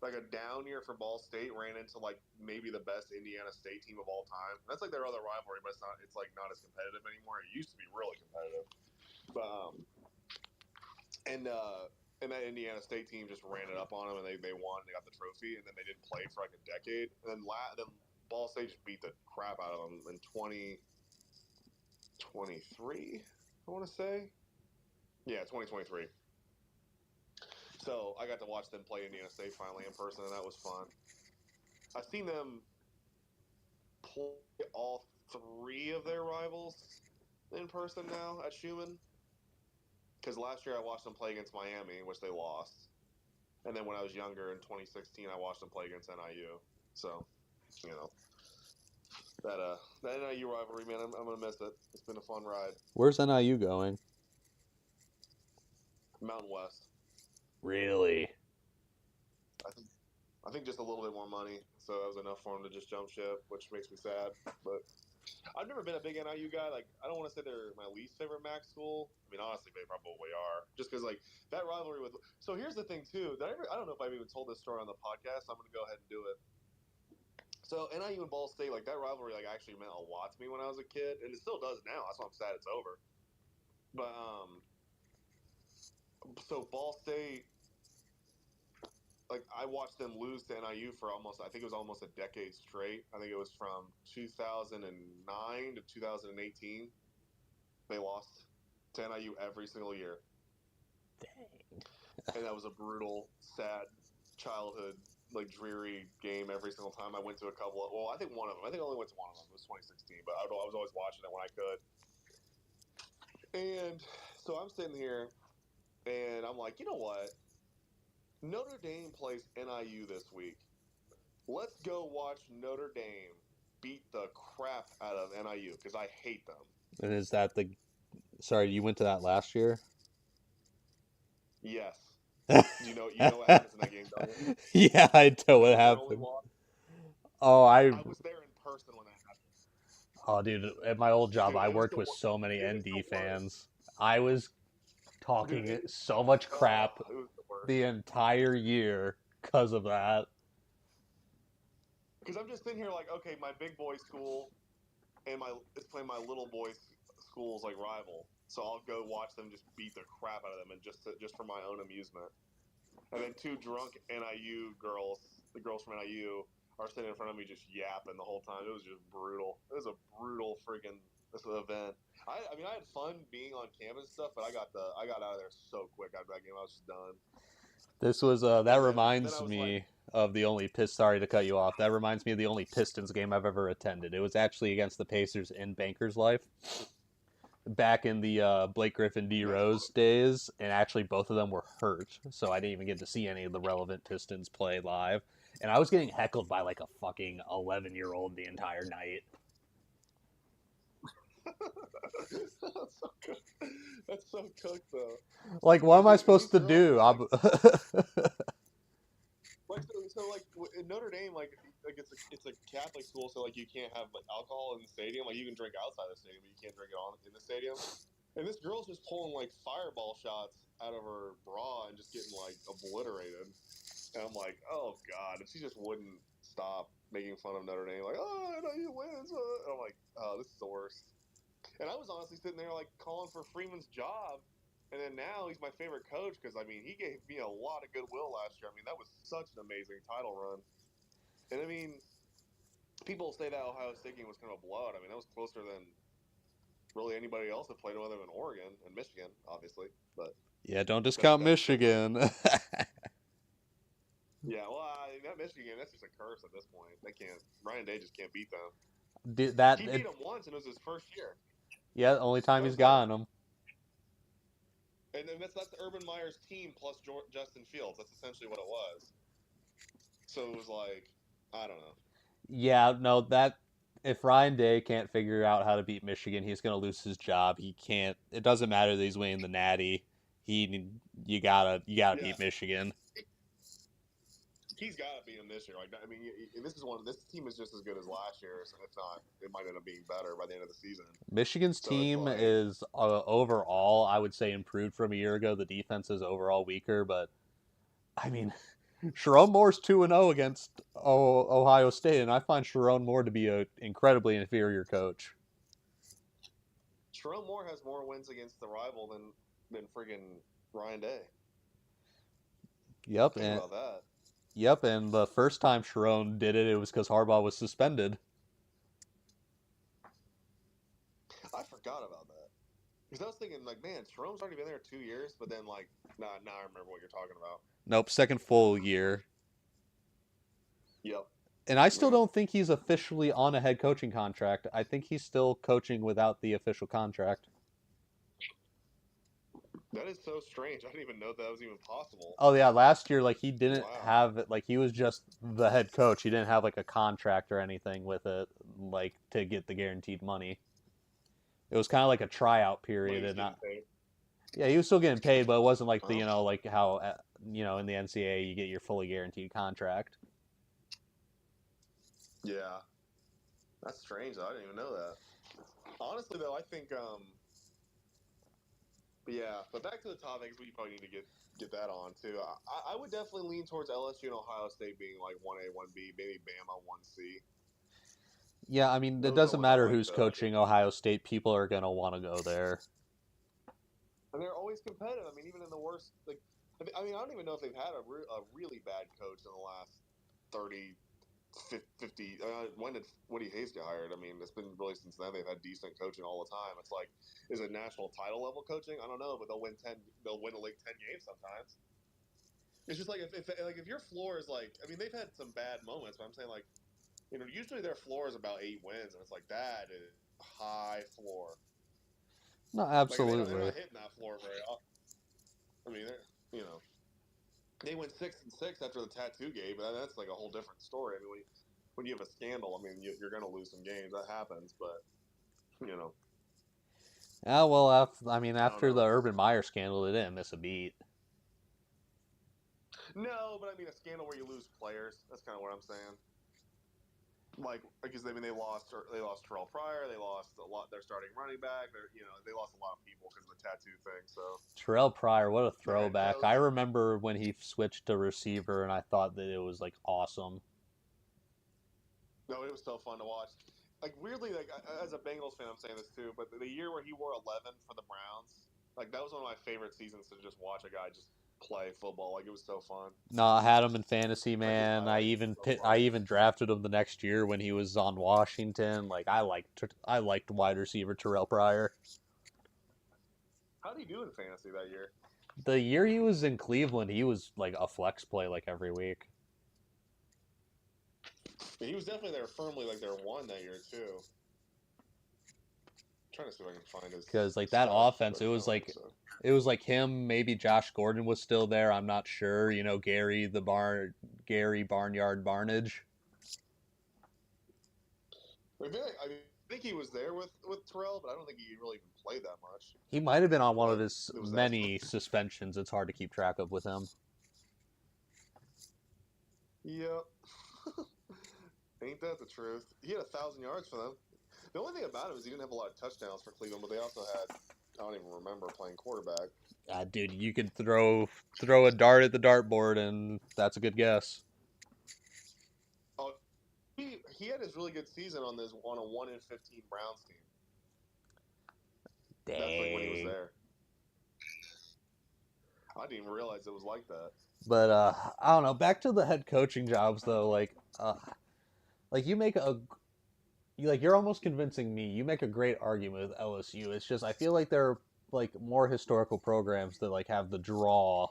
like a down year for Ball State ran into like maybe the best Indiana State team of all time. That's like their other rivalry, but it's not. It's like not as competitive anymore. It used to be really competitive, but and and that Indiana State team just ran it up on them, and they won. They got the trophy, and then they didn't play for like a decade. And then Ball State just beat the crap out of them in 2023. I want to say, yeah, 2023. So I got to watch them play Indiana State finally in person, and that was fun. I've seen them play all three of their rivals in person now at Schumann. Because last year I watched them play against Miami, which they lost. And then when I was younger in 2016, I watched them play against NIU. So, you know, that NIU rivalry, man, I'm gonna miss it. It's been a fun ride. Where's NIU going? Mountain West. Really? I think just a little bit more money, so that was enough for him to just jump ship, which makes me sad. But I've never been a big NIU guy. Like, I don't want to say they're my least favorite MAC school. I mean, honestly, they probably are. Just because, like, that rivalry with. So here's the thing, too. I don't know if I've even told this story on the podcast. So I'm going to go ahead and do it. So NIU and Ball State, like, that rivalry, like, actually meant a lot to me when I was a kid, and it still does now. That's why I'm sad it's over. But so Ball State, like, I watched them lose to NIU for I think it was almost a decade straight. I think it was from 2009 to 2018. They lost to NIU every single year. Dang. And that was a brutal, sad childhood, like, dreary game every single time. I went to a couple of, well, I think one of them. I think I only went to one of them. It was 2016, but I was always watching it when I could. And so I'm sitting here, and I'm like, you know what? Notre Dame plays NIU this week. Let's go watch Notre Dame beat the crap out of NIU because I hate them. And is that the? Sorry, you went to that last year? Yes. You know what happens in that game, don't you? Yeah, I know what happened. Oh, I was there in person when that happened. Oh, dude, at my old job, Dude, I it was worked with so many it was the ND worst. fans. I was talking Dude, so much crap it was the worst. the entire year because of that. Because I'm just sitting here like, okay, my big boy school and it's playing my little boy school's like rival, so I'll go watch them just beat the crap out of them, and just for my own amusement. And then two drunk NIU girls, the girls from NIU, are sitting in front of me just yapping the whole time. It was just brutal. It was a brutal freaking event. I mean, I had fun being on campus and stuff, but I got out of there so quick after that game. I was just done. This was that then reminds I was me like, of the only sorry to cut you off. That reminds me of the only Pistons game I've ever attended. It was actually against the Pacers in Bankers Life back in the Blake Griffin D Rose days, and actually both of them were hurt, so I didn't even get to see any of the relevant Pistons play live. And I was getting heckled by like a fucking 11-year-old the entire night. That's so good. That's so cooked though. Like, what am I supposed to do? Like, so like in Notre Dame, like it's a Catholic school, so like you can't have like alcohol in the stadium. Like you can drink outside the stadium, but you can't drink it in the stadium. And this girl's just pulling like fireball shots out of her bra and just getting like obliterated. And I'm like, oh god! And she just wouldn't stop making fun of Notre Dame, like, oh, NIU wins. And I'm like, oh, this is the worst. And I was honestly sitting there like calling for Freeman's job. And then now he's my favorite coach because, I mean, he gave me a lot of goodwill last year. I mean, that was such an amazing title run. And, I mean, people say that Ohio State game was kind of a blowout. I mean, that was closer than really anybody else that played other than Oregon and Michigan, obviously. But yeah, don't discount Michigan. Yeah, well, that Michigan game, that's just a curse at this point. They can't. Ryan Day just can't beat them. He beat them once, and it was his first year. Yeah, the only time he's gotten them. And then that's Urban Meyer's team plus Justin Fields. That's essentially what it was. So it was like, I don't know. Yeah, no, if Ryan Day can't figure out how to beat Michigan, he's going to lose his job. He can't. It doesn't matter that he's winning the Natty. You gotta beat Michigan. He's got to beat him this year. Like, I mean, this team is just as good as last year. So if not, it might end up being better by the end of the season. Michigan's team is overall, I would say, improved from a year ago. The defense is overall weaker, but I mean, Sherrone Moore's 2-0 against Ohio State, and I find Sherrone Moore to be an incredibly inferior coach. Sherrone Moore has more wins against the rival than friggin' Ryan Day. Yep, Think and about that. the first time Sharon did it, it was because Harbaugh was suspended. I forgot about that. Because I was thinking, like, man, Sharon's already been there 2 years, but then, like, nah, now I remember what you're talking about. Nope, second full year. Yep. And I still Yep. don't think he's officially on a head coaching contract. I think he's still coaching without the official contract. That is so strange. I didn't even know that was even possible. Oh yeah, last year like he didn't Wow. have it, like he was just the head coach. He didn't have like a contract or anything with it, like to get the guaranteed money. It was kind of like a tryout But period, he's and getting not. paid. Yeah, he was still getting paid, but it wasn't like the Huh? like how in the NCAA you get your fully guaranteed contract. Yeah. That's strange. Though. I didn't even know that. Honestly, though, I think, but yeah. But back to the topics, we probably need to get that on too. I would definitely lean towards LSU and Ohio State being like 1A, 1B, maybe Bama 1C. Yeah, I mean it Those are the doesn't ones I matter like who's the. coaching Ohio State. People are gonna want to go there. And they're always competitive. I mean, even in the worst, like, I mean, I don't even know if they've had a really bad coach in the last 30, 50. When did Woody Hayes get hired? I mean, it's been really since then. They've had decent coaching all the time. It's like, is it national title level coaching? I don't know, but they'll win 10. They'll win like 10 games sometimes. It's just like if your floor is like, I mean, they've had some bad moments, but I'm saying like, usually their floor is about 8 wins, and it's like that is high floor. No, Like they're absolutely. not hitting that floor very often. I mean, you know, they went 6-6 after the tattoo game, but that's like a whole different story. I mean, when you have a scandal, I mean, you're going to lose some games. That happens, but you know, Yeah, well, I don't after know. the Urban Meyer scandal, they didn't miss a beat. No, but I mean, a scandal where you lose players. That's kind of what I'm saying. Like, because I mean, they lost Terrell Pryor, they lost a lot. Their starting running back. They lost a lot of people because of the tattoo thing. So Terrell Pryor, what a their head throwback! I coach. remember when he switched to receiver, and I thought that it was like awesome. No, it was so fun to watch. Like weirdly, like as a Bengals fan, I'm saying this too, but the year where he wore 11 for the Browns, like that was one of my favorite seasons to just watch a guy just play football. Like it was so fun. No, I had him in fantasy, Like his man. highlights were so I fun. even drafted him the next year when he was on Washington. Like I liked wide receiver Terrell Pryor. How did he do in fantasy that year? The year he was in Cleveland, he was like a flex play like every week. He was definitely there firmly, like their one that year too. I'm trying to see if I can find his Because like that stats, offense, but I don't think so. it was like him. Maybe Josh Gordon was still there. I'm not sure. Gary Barnyard Barnage. I think he was there with Terrell, but I don't think he really even played that much. He might have been on one of But his it was that. many suspensions. It's hard to keep track of with him. Yep. Ain't that the truth? He had 1,000 yards for them. The only thing about him is he didn't have a lot of touchdowns for Cleveland, but they also had, I don't even remember, playing quarterback. Dude, you could throw a dart at the dartboard, and that's a good guess. Oh, he had his really good season on a 1-15 Browns team. That's like when he was Dang. there. I didn't even realize it was like that. But I don't know. Back to the head coaching jobs though. Like you make a you're almost convincing me. You make a great argument with LSU. It's just I feel like there are like more historical programs that like have the draw,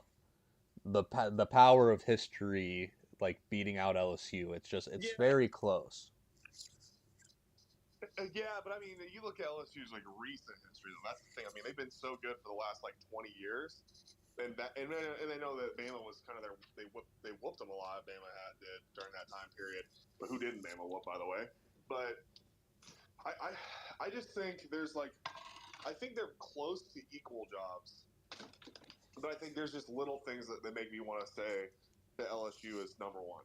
the power of history, like beating out LSU. It's Yeah, very close. yeah, but I mean, you look at LSU's like recent history. That's the thing. I mean, they've been so good for the last like 20 years, and I know that Bama was kind of they whooped them a lot. Did during that time period, but who didn't Bama whoop, by the way? But I just think there's like I think they're close to equal jobs, but I think there's just little things that make me want to say that LSU is number one.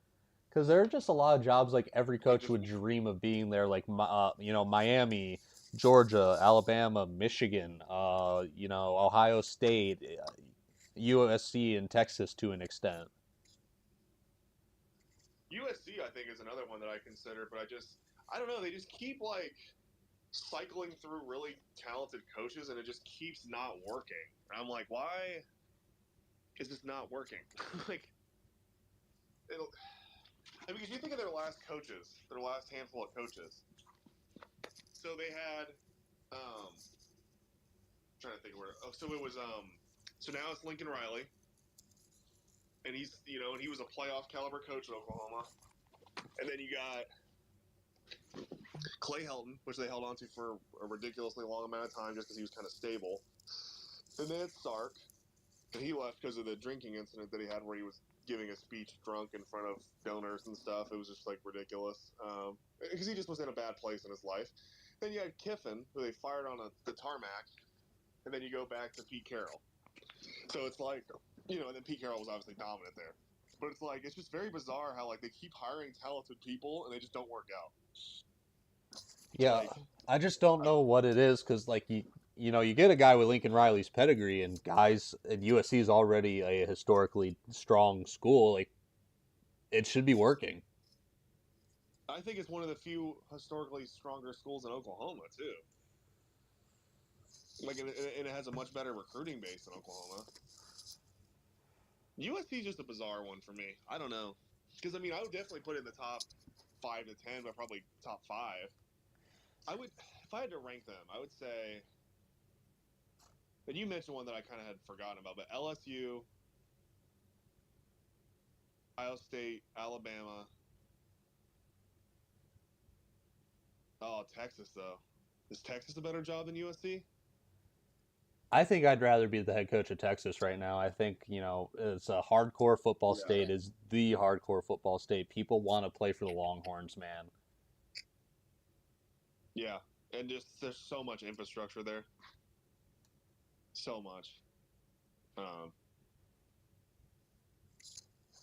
Because there are just a lot of jobs like every Like coach just would dream of being there, like Miami, Georgia, Alabama, Michigan, Ohio State, USC, and Texas to an extent. USC, I think, is another one that I consider, but I don't know. They just keep like cycling through really talented coaches, and it just keeps not working. And I'm like, why is this not working? Like, because you think of their last coaches, their last handful of coaches. So they had, trying to think where. Oh, so it was so now it's Lincoln Riley, and he's and he was a playoff caliber coach at Oklahoma, and then you got Clay Helton, which they held on to for a ridiculously long amount of time just because he was kind of stable. Then they had Sark, and he left because of the drinking incident that he had where he was giving a speech drunk in front of donors and stuff. It was just like ridiculous because he just was in a bad place in his life. Then you had Kiffin, who they fired on the tarmac, and then you go back to Pete Carroll. So it's like, and then Pete Carroll was obviously dominant there. But it's like, it's just very bizarre how like they keep hiring talented people and they just don't work out. Yeah, Like, I just don't know what it is because, like, you get a guy with Lincoln Riley's pedigree, and guys, and USC is already a historically strong school. Like, it should be working. I think it's one of the few historically stronger schools in Oklahoma too. Like, and it has a much better recruiting base than Oklahoma. USC is just a bizarre one for me. I don't know, because I mean, I would definitely put it in the top 5 to 10, but probably top 5. I would, if I had to rank them, I would say. And you mentioned one that I kind of had forgotten about, but LSU, Ohio State, Alabama. Oh, Texas though. Is Texas a better job than USC? I think I'd rather be the head coach of Texas right now. I think, it's a hardcore football Yeah. state, is the hardcore football state. People want to play for the Longhorns, man. Yeah, and just there's so much infrastructure there. So much.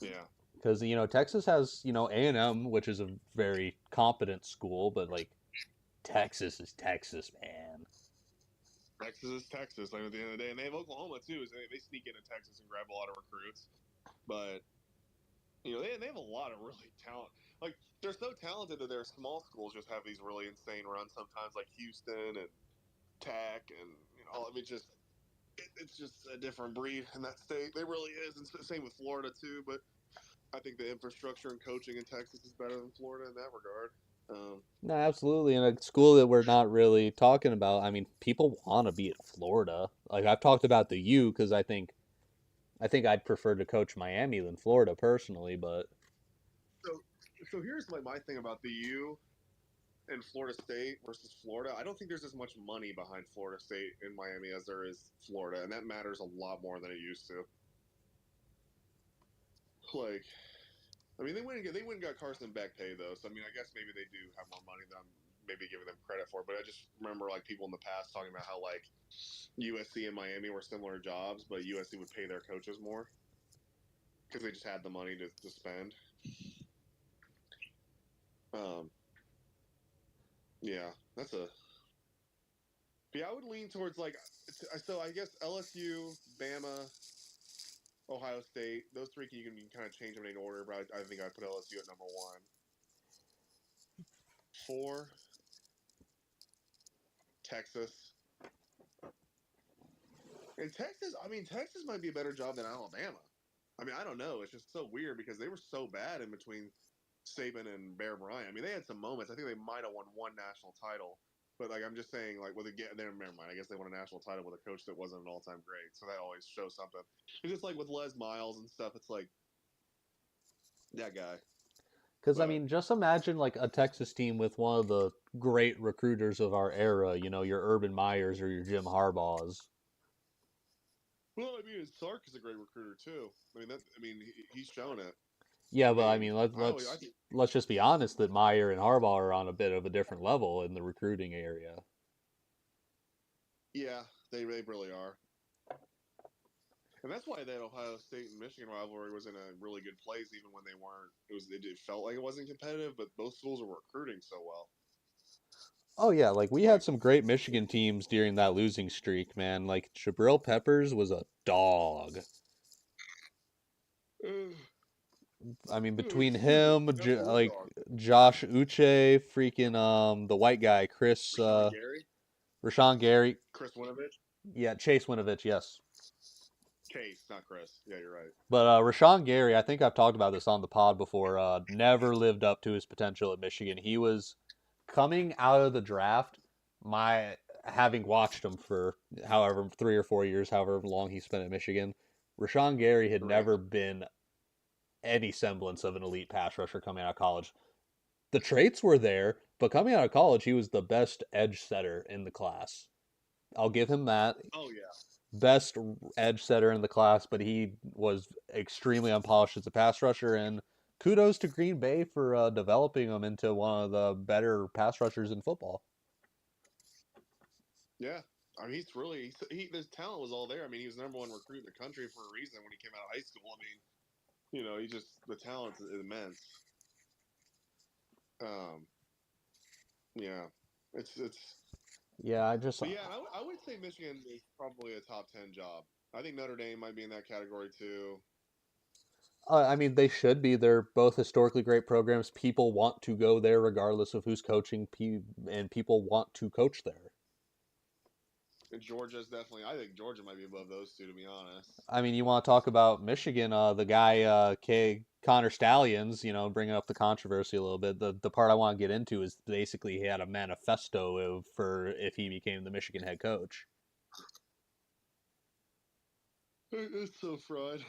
Yeah. Because, Texas has, A&M, which is a very competent school, but, like, Texas is Texas, man. Texas is Texas. Like at the end of the day, and they have Oklahoma too. So they sneak into Texas and grab a lot of recruits, but they have a lot of really talent. Like they're so talented that their small schools just have these really insane runs sometimes, like Houston and Tech, and I mean it's just a different breed in that state. They really is, and same with Florida too. But I think the infrastructure and coaching in Texas is better than Florida in that regard. No, absolutely. And a school that we're not really talking about, I mean, people want to be at Florida. Like, I've talked about the U because I think I'd prefer to coach Miami than Florida personally, but So here's my thing about the U and Florida State versus Florida. I don't think there's as much money behind Florida State in Miami as there is Florida, and that matters a lot more than it used to. Like, I mean, they went and got Carson Beck paid though, so I mean, I guess maybe they do have more money than I'm maybe giving them credit for. But I just remember like people in the past talking about how like USC and Miami were similar jobs, but USC would pay their coaches more because they just had the money to spend. Um, yeah, that's a. But yeah, I would lean towards like. So I guess LSU, Bama, Ohio State. Those three you can kind of change them in order, but I think I'd put LSU at number 1. 4, Texas. And Texas, I mean, Texas might be a better job than Alabama. I mean, I don't know. It's just so weird because they were so bad in between Saban and Bear Bryant. I mean, they had some moments. I think they might have won one national title. But like I'm just saying, like with a never mind. I guess they won a national title with a coach that wasn't an all-time great, so that always shows something. It's just like with Les Miles and stuff. It's like that guy. because I But mean, just imagine like a Texas team with one of the great recruiters of our era, your Urban Meyers or your Jim Harbaughs. well, I mean, Sark is a great recruiter too. I mean, he's shown it. Yeah, I but I mean, mean, I think let's just be honest that Meyer and Harbaugh are on a bit of a different level in the recruiting area. yeah, they really are. And that's why that Ohio State and Michigan rivalry was in a really good place, even when they weren't. It felt like it wasn't competitive, but both schools were recruiting so well. Oh yeah, like we had Like, some great Michigan teams during that losing streak, man. Like Jabril Peppers was a dog. I mean, between excuse me, him, absolute like dog. Josh Uche, freaking the white guy, Rashawn Gary, Rashawn Gary, Chris Winovich. yeah, Chase Winovich, yes. Case, not Chris. Yeah, you're right. But Rashawn Gary, I think I've talked about this on the pod before, never lived up to his potential at Michigan. He was coming out of the draft, my having watched him for however 3 or 4 years, however long he spent at Michigan, Rashawn Gary had Right. never been any semblance of an elite pass rusher coming out of college. The traits were there, but coming out of college, he was the best edge setter in the class. I'll give him that. Oh yeah. Best edge setter in the class, but he was extremely unpolished as a pass rusher. And kudos to Green Bay for developing him into one of the better pass rushers in football. Yeah. I mean, he's really his talent was all there. I mean, he was number one recruit in the country for a reason when he came out of high school. I mean, he just the talent is immense. Um, yeah, it's. Yeah, I just But yeah, I would say Michigan is probably a top 10 job. I think Notre Dame might be in that category too. I mean, they should be. They're both historically great programs. People want to go there regardless of who's coaching, and people want to coach there. And Georgia's definitely. I think Georgia might be above those two, to be honest. I mean, you want to talk about Michigan, the guy, Connor Stallions, bringing up the controversy a little bit. The part I want to get into is basically he had a manifesto for if he became the Michigan head coach. It's so fraud.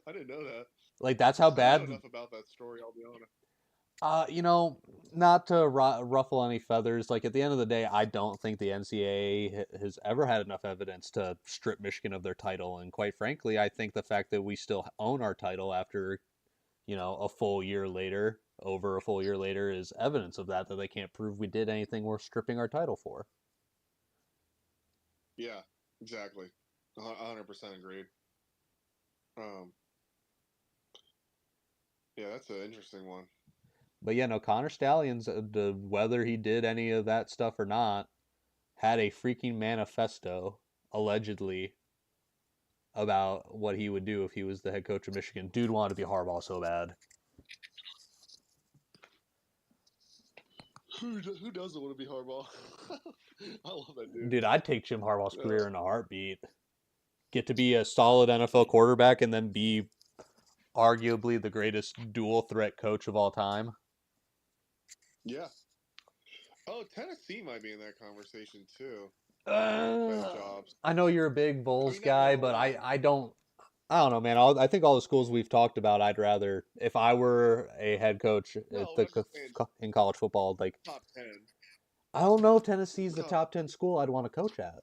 I didn't know that. Like, that's how I don't know bad. enough about that story. I'll be honest. Not to ruffle any feathers, like at the end of the day, I don't think the NCAA has ever had enough evidence to strip Michigan of their title. And quite frankly, I think the fact that we still own our title after, a full year later, over a full year later, is evidence of that they can't prove we did anything worth stripping our title for. Yeah, exactly. 100% agreed. Yeah, that's an interesting one. But yeah, no, Connor Stallions, whether he did any of that stuff or not, had a freaking manifesto, allegedly, about what he would do if he was the head coach of Michigan. Dude wanted to be Harbaugh so bad. Who doesn't want to be Harbaugh? I love that dude. Dude, I'd take Jim Harbaugh's career in a heartbeat. Get to be a solid NFL quarterback and then be arguably the greatest dual threat coach of all time. Yeah. Oh, Tennessee might be in that conversation too. I know you're a big Bulls guy, but I don't know, man. I think all the schools we've talked about, I'd rather, if I were a head coach in college football, like top 10. I don't know if Tennessee's the top 10 school I'd want to coach at.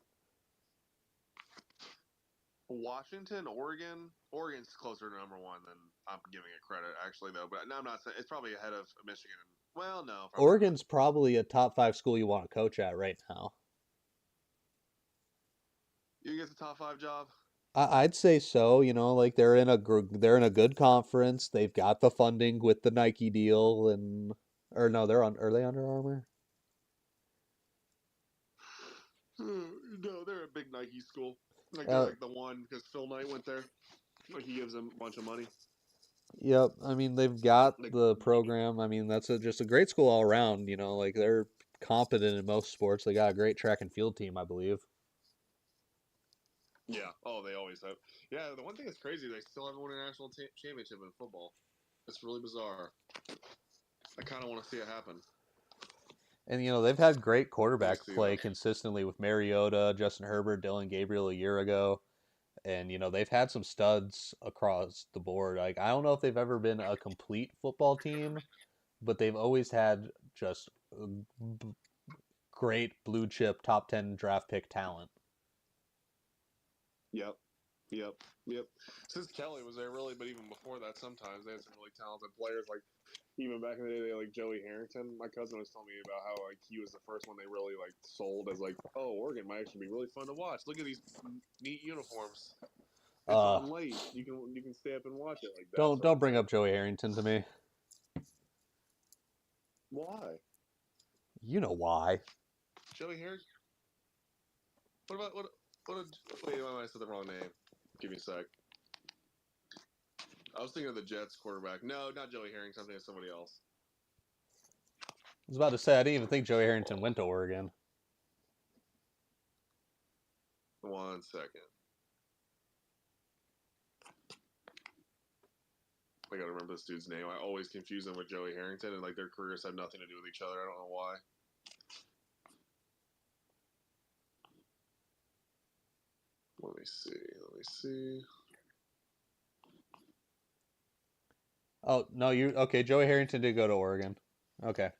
Washington, Oregon's closer to number one than I'm giving it credit, actually, though. But no, I'm not saying it's probably ahead of Michigan. Well, no. Oregon's probably a top 5 school you want to coach at right now. You get the top 5 job? I'd say so. Like they're in a good conference. They've got the funding with the Nike deal, or no, are they Under Armour? No, they're a big Nike school. Like they're like the one because Phil Knight went there. Like he gives them a bunch of money. Yep. I mean, they've got the program. I mean, that's just a great school all around. Like they're competent in most sports. They got a great track and field team, I believe. Yeah. Oh, they always have. Yeah. The one thing that's crazy, they still haven't won a national championship in football. It's really bizarre. I kind of want to see it happen. And they've had great quarterback play consistently with Mariota, Justin Herbert, Dylan Gabriel a year ago. And they've had some studs across the board. Like I don't know if they've ever been a complete football team, but they've always had just great blue chip top 10 draft pick talent. Yep. Since Kelly was there, really, but even before that, sometimes they had some really talented players. Like even back in the day, they had, like Joey Harrington. My cousin was telling me about how like he was the first one they really like sold as like, oh, Oregon might actually be really fun to watch. Look at these neat uniforms. It's on late. You can stay up and watch it like that. Don't bring up Joey Harrington to me. Why? You know why. Joey Harrington. Wait, I said the wrong name. Give me a sec. I was thinking of the Jets quarterback. No, not Joey Harrington. I'm thinking of somebody else. I was about to say, I didn't even think Joey Harrington went to Oregon. 1 second. I gotta remember this dude's name. I always confuse him with Joey Harrington, and like their careers have nothing to do with each other. I don't know why. Let me see. Let me see. Oh no, you okay? Joey Harrington did go to Oregon. Okay.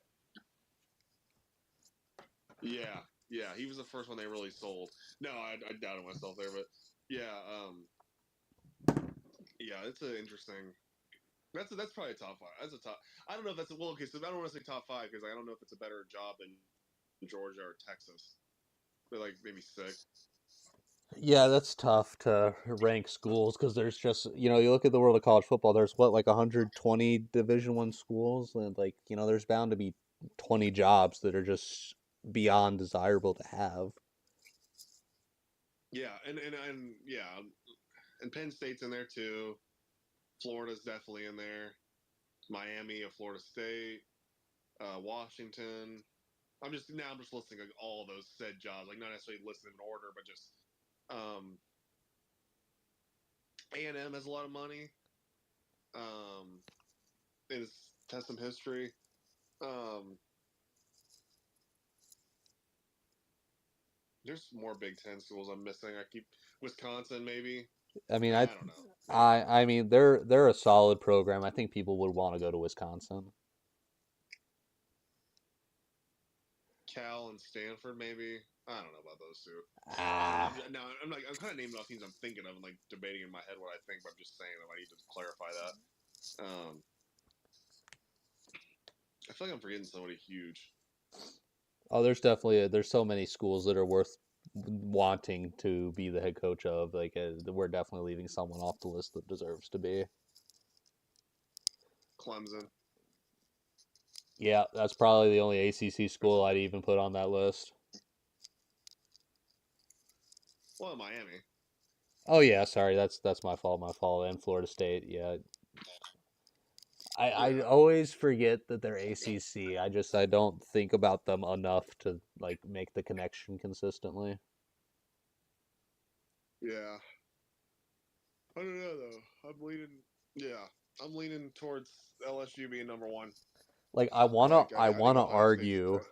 Yeah, yeah, he was the first one they really sold. No, I doubted myself there, but yeah, yeah, it's an interesting. That's probably a top five. That's a top. I don't know if that's a, well. Okay, so I don't want to say top five because I don't know if it's a better job than Georgia or Texas. They're like maybe six. Yeah, that's tough to rank schools because there's just, you look at the world of college football, there's what, like 120 Division I schools, and like, there's bound to be 20 jobs that are just beyond desirable to have. Yeah, and yeah, and Penn State's in there too. Florida's definitely in there. Miami of Florida State, Washington. I'm just listing like all those said jobs, like not necessarily listed in order, but just A&M has a lot of money. It has some history. Um, there's more Big Ten schools I'm missing. I keep Wisconsin maybe. I mean, I don't know. Maybe. I mean, they're a solid program. I think people would want to go to Wisconsin. Cal and Stanford maybe. I don't know about those two. Ah, I'm kind of naming off teams I'm thinking of and like debating in my head what I think, but I'm just saying that I need to clarify that. I feel like I'm forgetting somebody huge. oh, there's so many schools that are worth wanting to be the head coach of. Like, we're definitely leaving someone off the list that deserves to be. Clemson. Yeah, that's probably the only ACC school I'd even put on that list. Well, Miami. Oh yeah, sorry, that's my fault, And Florida State, yeah. I Yeah. always forget that they're ACC. I don't think about them enough to like make the connection consistently. Yeah. I don't know though. I'm leaning. Yeah, I'm leaning towards LSU being number one. Like I I think wanna Ohio State's argue, success.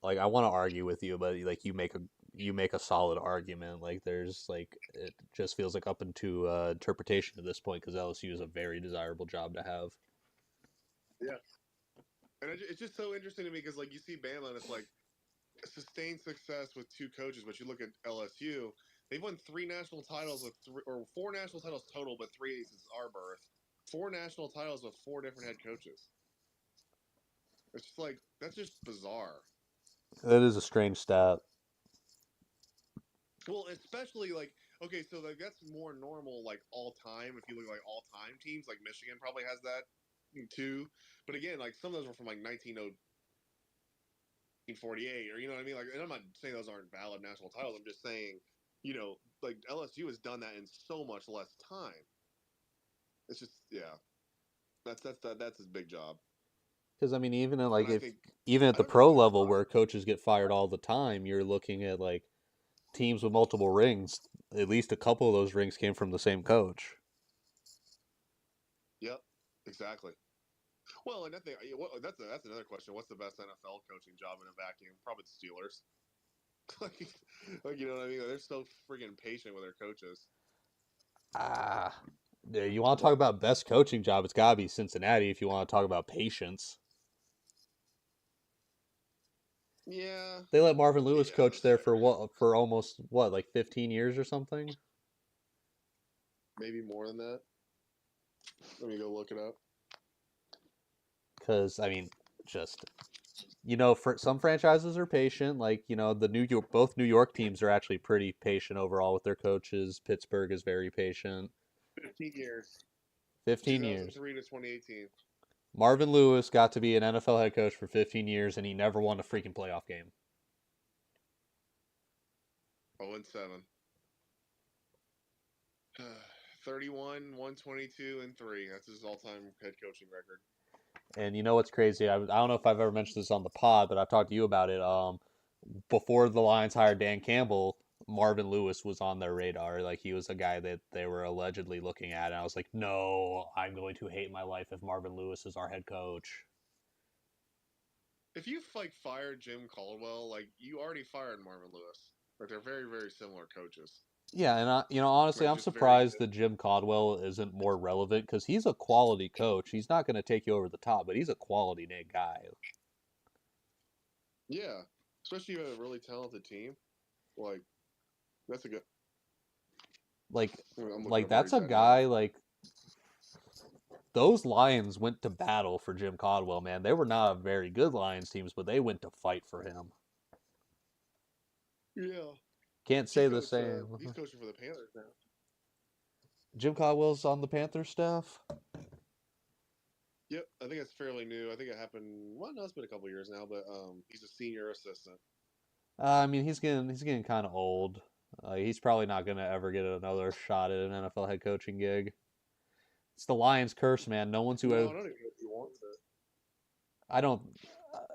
like I want to argue with you, but like you make a solid argument. Like there's like it just feels like up into interpretation at this point because LSU is a very desirable job to have. Yeah, and it's just so interesting to me because like you see Bama and it's like sustained success with two coaches, but you look at LSU, they've won 3 national titles with or 4 national titles total, but 3 since our birth. 4 national titles with 4 different head coaches. It's just like that's just bizarre. That is a strange stat. Well, especially like okay, so like that's more normal like all time. If you look at like all time teams, like Michigan probably has that too. But again, like some of those were from like 1948 or you know what I mean. Like, and I'm not saying those aren't valid national titles. I'm just saying, like LSU has done that in so much less time. It's just yeah, that's his big job. Because I mean, even at And like I if think even at I the don't know if pro they're level fired. where coaches get fired all the time, you're looking at like teams with multiple rings. At least a couple of those rings came from the same coach. Yep, exactly. Well, and that's another question. What's the best NFL coaching job in a vacuum? Probably the Steelers. like, like you know what I mean? Like, they're so freaking patient with their coaches. Ah, yeah, you want to talk What? about best coaching job? It's gotta be Cincinnati if you want to talk about patience. Yeah, They let Marvin Lewis yeah, coach that's there fair. for for almost what, like 15 years or something? Maybe more than that. Let me go look it up. Because I mean, just for some franchises are patient. Like the New York, both New York teams are actually pretty patient overall with their coaches. Pittsburgh is very patient. 15 years. 15 years. 2003 to 2018. Marvin Lewis got to be an NFL head coach for 15 years, and he never won a freaking playoff game. 0-7. 31, 122, and 3. That's his all-time head coaching record. And you know what's crazy? I don't know if I've ever mentioned this on the pod, but I've talked to you about it. Before the Lions hired Dan Campbell, Marvin Lewis was on their radar. Like, he was a guy that they were allegedly looking at. And I was like, no, I'm going to hate my life if Marvin Lewis is our head coach. If you like fired Jim Caldwell, like you already fired Marvin Lewis. Like they're very, very similar coaches. Yeah, and honestly, Like I'm just very. surprised that Jim Caldwell isn't more relevant because he's a quality coach. He's not going to take you over the top, but he's a quality guy. Yeah, especially if you have a really talented team. Like that's a good. I'm looking up That's where a he's at guy now. like those Lions went to battle for Jim Caldwell, man. They were not very good Lions teams, but they went to fight for him. Yeah. Can't say the same. He's coaching for the Panthers now. Jim Caldwell's on the Panthers staff. Yep, I think it's fairly new. I think it happened. Well, no, it's been a couple years now, but he's a senior assistant. I mean, he's getting kind of old. He's probably not going to ever get another shot at an NFL head coaching gig. It's the Lions' curse, man. No one's who. No, I don't even know if he wants it. I don't.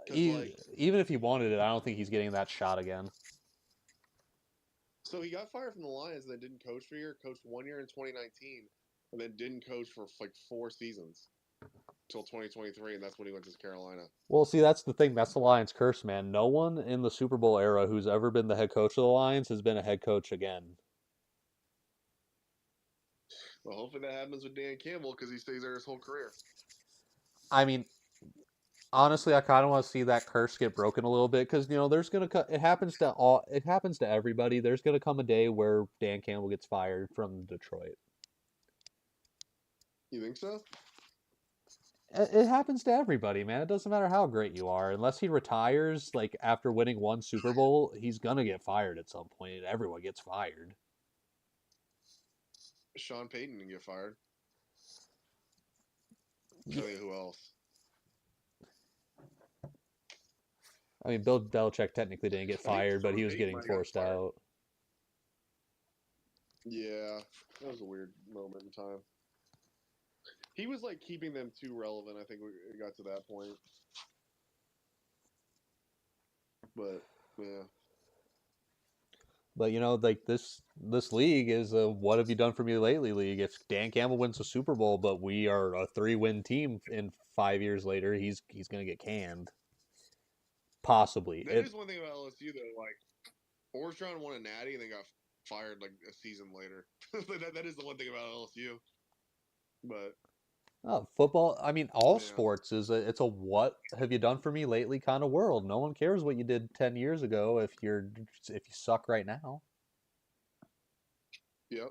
Like, even if he wanted it, I don't think he's getting that shot again. so he got fired from the Lions and then didn't coach for a year. Coached 1 year in 2019, and then didn't coach for like 4 seasons until 2023, and that's when he went to Carolina. Well, see, that's the thing. That's the Lions' curse, man. No one in the Super Bowl era who's ever been the head coach of the Lions has been a head coach again. Well, hopefully that happens with Dan Campbell because he stays there his whole career. I mean, honestly, I kind of want to see that curse get broken a little bit because there's gonna it happens to everybody. There's gonna come a day where Dan Campbell gets fired from Detroit. You think so? It happens to everybody, man. It doesn't matter how great you are, unless he retires like after winning 1 Super Bowl, he's gonna get fired at some point. Everyone gets fired. Sean Payton can get fired. Tell you who else. I mean, Bill Belichick technically didn't get fired, but he was getting forced out. Yeah, that was a weird moment in time. He was like keeping them too relevant. I think it got to that point. But yeah. But like this league is a what have you done for me lately league. If Dan Campbell wins the Super Bowl, but we are a 3-win team in 5 years later, he's gonna get canned. Possibly. That is one thing about LSU though. Like Orgeron won a natty and then got fired like a season later. that is the one thing about LSU. But football. I mean, all sports it's a what have you done for me lately kind of world. No one cares what you did 10 years ago if you suck right now. Yep.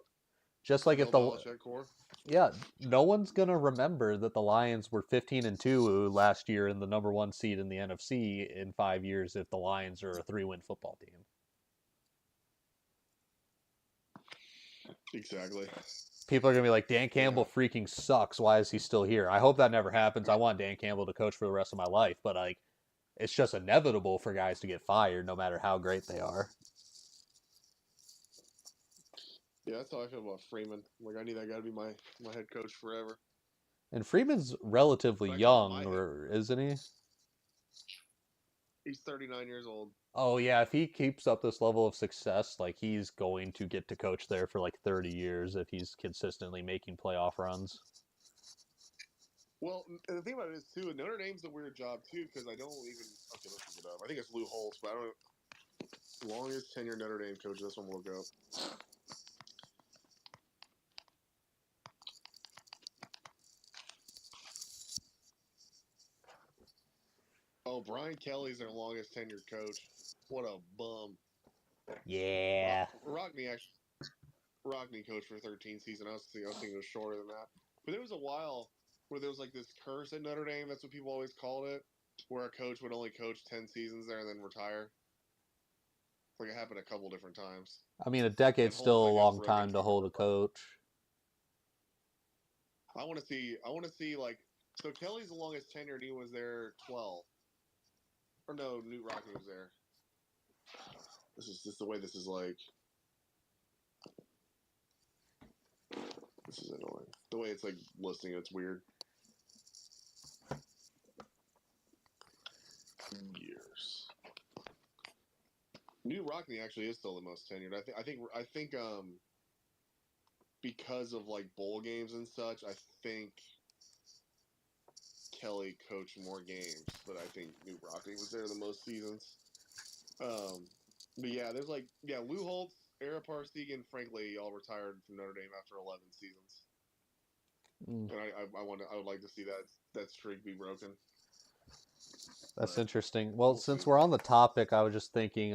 Just like if no one's gonna remember that the Lions were 15-2 last year and the number 1 seed in the NFC in 5 years if the Lions are a 3-win football team. Exactly. People are going to be like, Dan Campbell freaking sucks. Why is he still here? I hope that never happens. I want Dan Campbell to coach for the rest of my life. But, like, it's just inevitable for guys to get fired no matter how great they are. Yeah, that's how I feel about Freeman. Like, I need that guy to be my head coach forever. And Freeman's relatively young, isn't he? He's 39 years old. Oh, yeah, if he keeps up this level of success, like, he's going to get to coach there for, like, 30 years if he's consistently making playoff runs. Well, the thing about it is, too, Notre Dame's a weird job, too, because I don't even... Okay, let's look it up. I think it's Lou Holtz, but I don't... Longest tenure Notre Dame coach, this one will go. Oh, Brian Kelly's their longest tenured coach. What a bum. Yeah. Rockne coached for 13 seasons. I was thinking it was shorter than that. But there was a while where there was like this curse at Notre Dame. That's what people always called it, where a coach would only coach 10 seasons there and then retire. Like it happened a couple different times. I mean, a decade's still a long time to hold a coach. I want to see like, so Kelly's the longest tenure and he was there 12. Or no, Knute Rockne was there. This is just the way this is like. This is annoying. The way it's like listing it's weird. Years. New Rockney actually is still the most tenured. I think because of like bowl games and such, I think Kelly coached more games, but I think New Rockney was there the most seasons. Um, but yeah, there's like Lou Holtz, Ara Parseghian, and Frank Lee all retired from Notre Dame after 11 seasons, Mm, and I would like to see that streak be broken. that's But interesting. Well, we'll see. since we're on the topic, I was just thinking,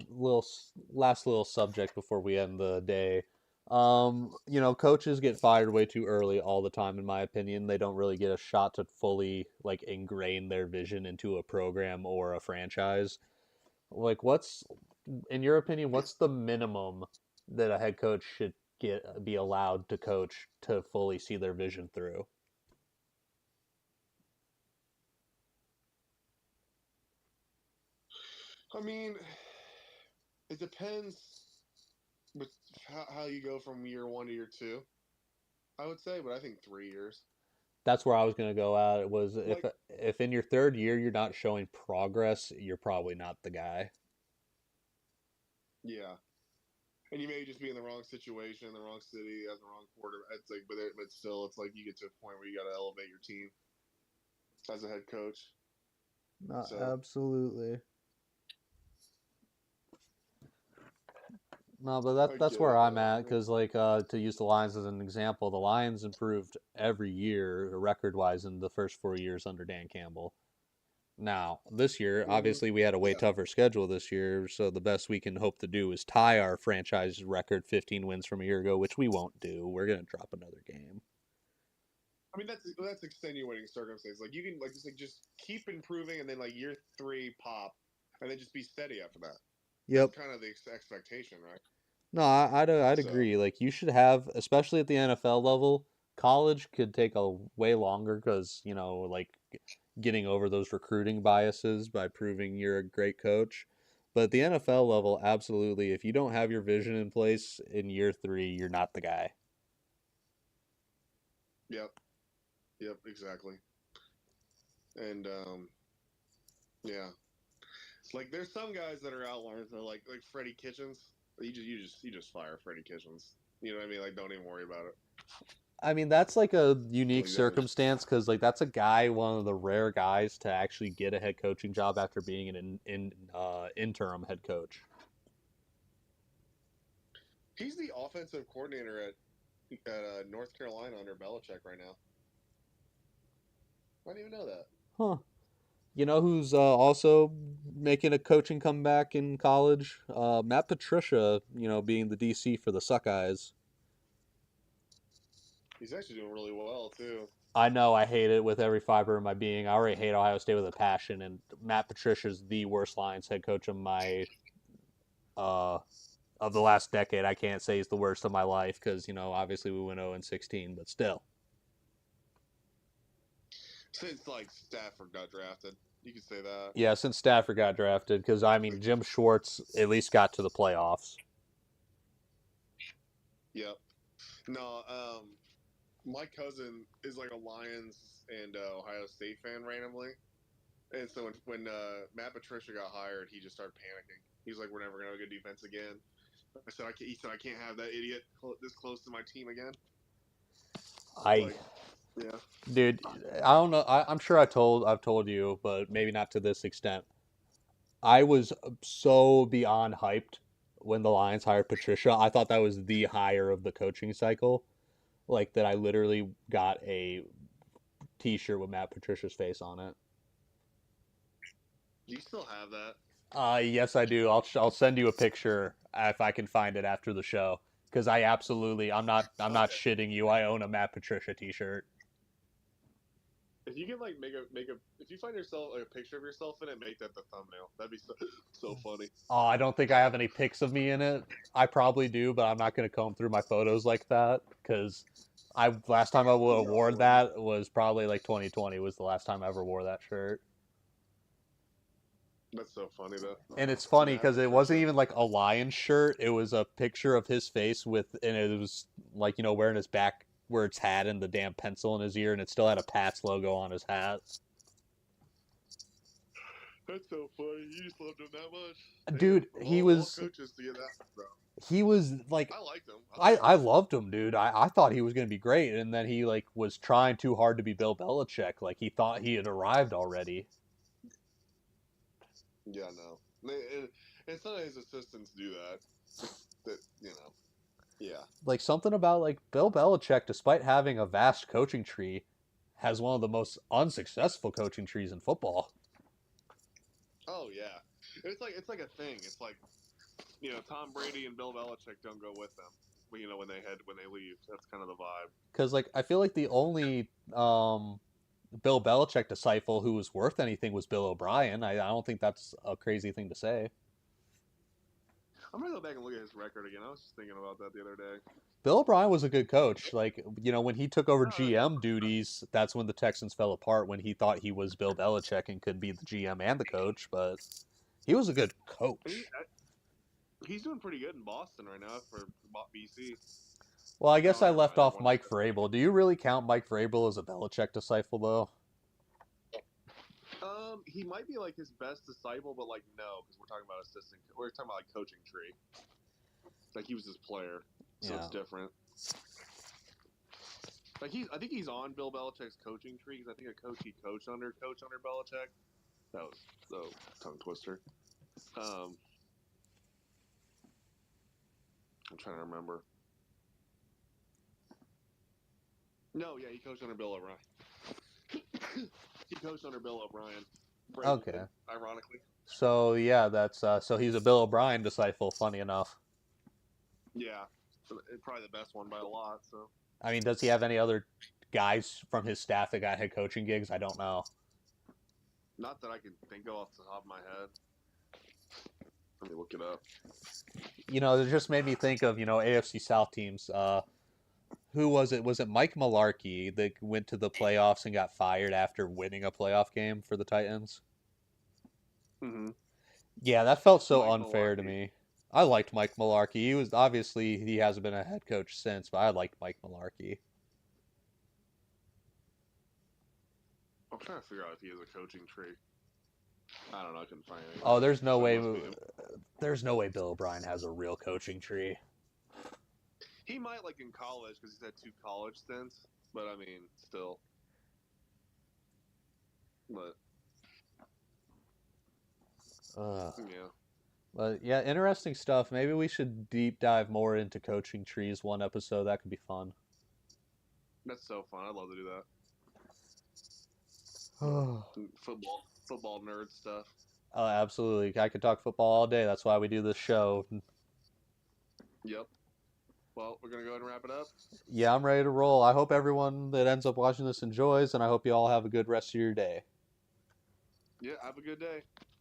last little subject before we end the day. Coaches get fired way too early all the time, in my opinion. They don't really get a shot to fully like ingrain their vision into a program or a franchise. Like, in your opinion, what's the minimum that a head coach should be allowed to coach to fully see their vision through? I mean, it depends with how you go from year 1 to year 2. I would say, but I think 3 years. That's where I was going to go at. It was Like, if in your third year you're not showing progress, you're probably not the guy. yeah, and you may just be in the wrong situation, the wrong city, as the wrong quarter. It's like, but still, it's like you get to a point where you got to elevate your team as a head coach. Not So absolutely. No, but I that's get where it I'm though. at because to use the Lions as an example, the Lions improved every year record wise in the first 4 years under Dan Campbell. Now, this year, Mm-hmm. obviously, we had a way Yeah, tougher schedule this year, so the best we can hope to do is tie our franchise record 15 wins from a year ago, which we won't do. We're going to drop another game. I mean that's extenuating circumstances. Like you can just keep improving, and then like year 3 pop, and then just be steady after that. That's Yep. kind of the expectation, right? No, I'd So agree. Like, you should have, especially at the NFL level, college could take a way longer because, like getting over those recruiting biases by proving you're a great coach. But at the NFL level, absolutely, if you don't have your vision in place in year 3, you're not the guy. yep, yep, exactly. And yeah, like there's some guys that are outliers. They're like Freddie Kitchens. You just fire Freddie Kitchens. You know what I mean? Like don't even worry about it. I mean, that's like a unique Like that was circumstance because, like, that's a guy, one of the rare guys to actually get a head coaching job after being an interim head coach. he's the offensive coordinator at North Carolina under Belichick right now. I didn't even know that. Huh. You know who's also making a coaching comeback in college? Matt Patricia, being the DC for the Suckeyes. He's actually doing really well too. I know I hate it with every fiber of my being. I already hate Ohio State with a passion, and Matt Patricia's the worst Lions head coach uh, of the last decade. I can't say he's the worst of my life because, obviously we went 0-16, but still. Since like Stafford got drafted, you could say that. Yeah, since Stafford got drafted, because, I mean, Jim Schwartz at least got to the playoffs. Yep. No, my cousin is like a Lions and Ohio State fan randomly, and so when Matt Patricia got hired, he just started panicking. He's like, "We're never gonna have a good defense again." He said, "I can't have that idiot this close to my team again." I Like, yeah, Dude, I don't know. I'm sure I've told you, but maybe not to this extent. I was so beyond hyped when the Lions hired Patricia. I thought that was the hire of the coaching cycle. Like, that I literally got a T-shirt with Matt Patricia's face on it. do you still have that? Yes, I do. I'll send you a picture if I can find it after the show because I'm not Okay. shitting you. I own a Matt Patricia T-shirt. If you can like make a if you find yourself like a picture of yourself in it, make that the thumbnail. That'd be so funny. Oh, I don't think I have any pics of me in it. I probably do, but I'm not going to comb through my photos like that because I last time I You're wore awesome. that was probably like 2020 was the last time I ever wore that shirt. That's so funny though. And it's funny Matt because it wasn't Patricia. even like a lion shirt. It was a picture of his face and it was like, wearing his back where it's hat and the damn pencil in his ear, and it still had a Pats logo on his hat. That's so funny. You just loved him that much. Damn. Dude, Of he all was coaches to get that, bro. like I liked him. I I thought he I was loved him, dude. I thought he was gonna be great, and then he like was trying too hard to be Bill Belichick. Like he thought he had arrived already. Yeah, no. And some of his assistants do that. That yeah. Like something about like Bill Belichick, despite having a vast coaching tree, has one of the most unsuccessful coaching trees in football. Oh yeah. It's like a thing. It's like Tom Brady and Bill Belichick don't go with them. But when they leave, that's kind of the vibe. Because like I feel like the only Bill Belichick disciple who was worth anything was Bill O'Brien. I don't think that's a crazy thing to say. I'm gonna go back and look at his record again. I was just thinking about that the other day. Bill O'Brien was a good coach. Like, when he took over Uh, GM duties, that's when the Texans fell apart when he thought he was Bill Belichick and could be the GM and the coach, but he was a good coach. he's doing pretty good in Boston right now for BC. Well, I I guess don't I know, left I off won Mike that. Vrabel. Do you really count Mike Vrabel as a Belichick disciple, though? He might be like his best disciple, but like no, because we're talking about assistant. We're talking about like coaching tree. Like he was his player, so Yeah. it's different. Like I think he's on Bill Belichick's coaching tree because I think he coached under Belichick. That was the tongue twister. I'm trying to remember. No, yeah, he coached under Bill O'Brien. He coached under Bill O'Brien. Okay. Did, ironically. So, yeah, that's so he's a Bill O'Brien disciple, funny enough. Yeah, probably the best one by a lot. So. I mean, does he have any other guys from his staff that got head coaching gigs? I don't know. Not that I can think of off the top of my head. Let me look it up. It just made me think of, AFC South teams. Who was it? Was it Mike Mularkey that went to the playoffs and got fired after winning a playoff game for the Titans? Mm-hmm. Yeah, that felt so Mike unfair to Mularkey. me. I liked Mike Mularkey. He hasn't been a head coach since, but I liked Mike Mularkey. I'm trying to figure out if he has a coaching tree. I don't know. I couldn't find anything. Oh, there's no way. Must be him. There's no way Bill O'Brien has a real coaching tree. He might like in college because he's had 2 college stints, but I mean, still. But yeah. But yeah, interesting stuff. Maybe we should deep dive more into coaching trees one episode. That could be fun. That's so fun. I'd love to do that. Football nerd stuff. Oh, absolutely. I could talk football all day. That's why we do this show. Yep. Well, we're going to go ahead and wrap it up. Yeah, I'm ready to roll. I hope everyone that ends up watching this enjoys, and I hope you all have a good rest of your day. Yeah, have a good day.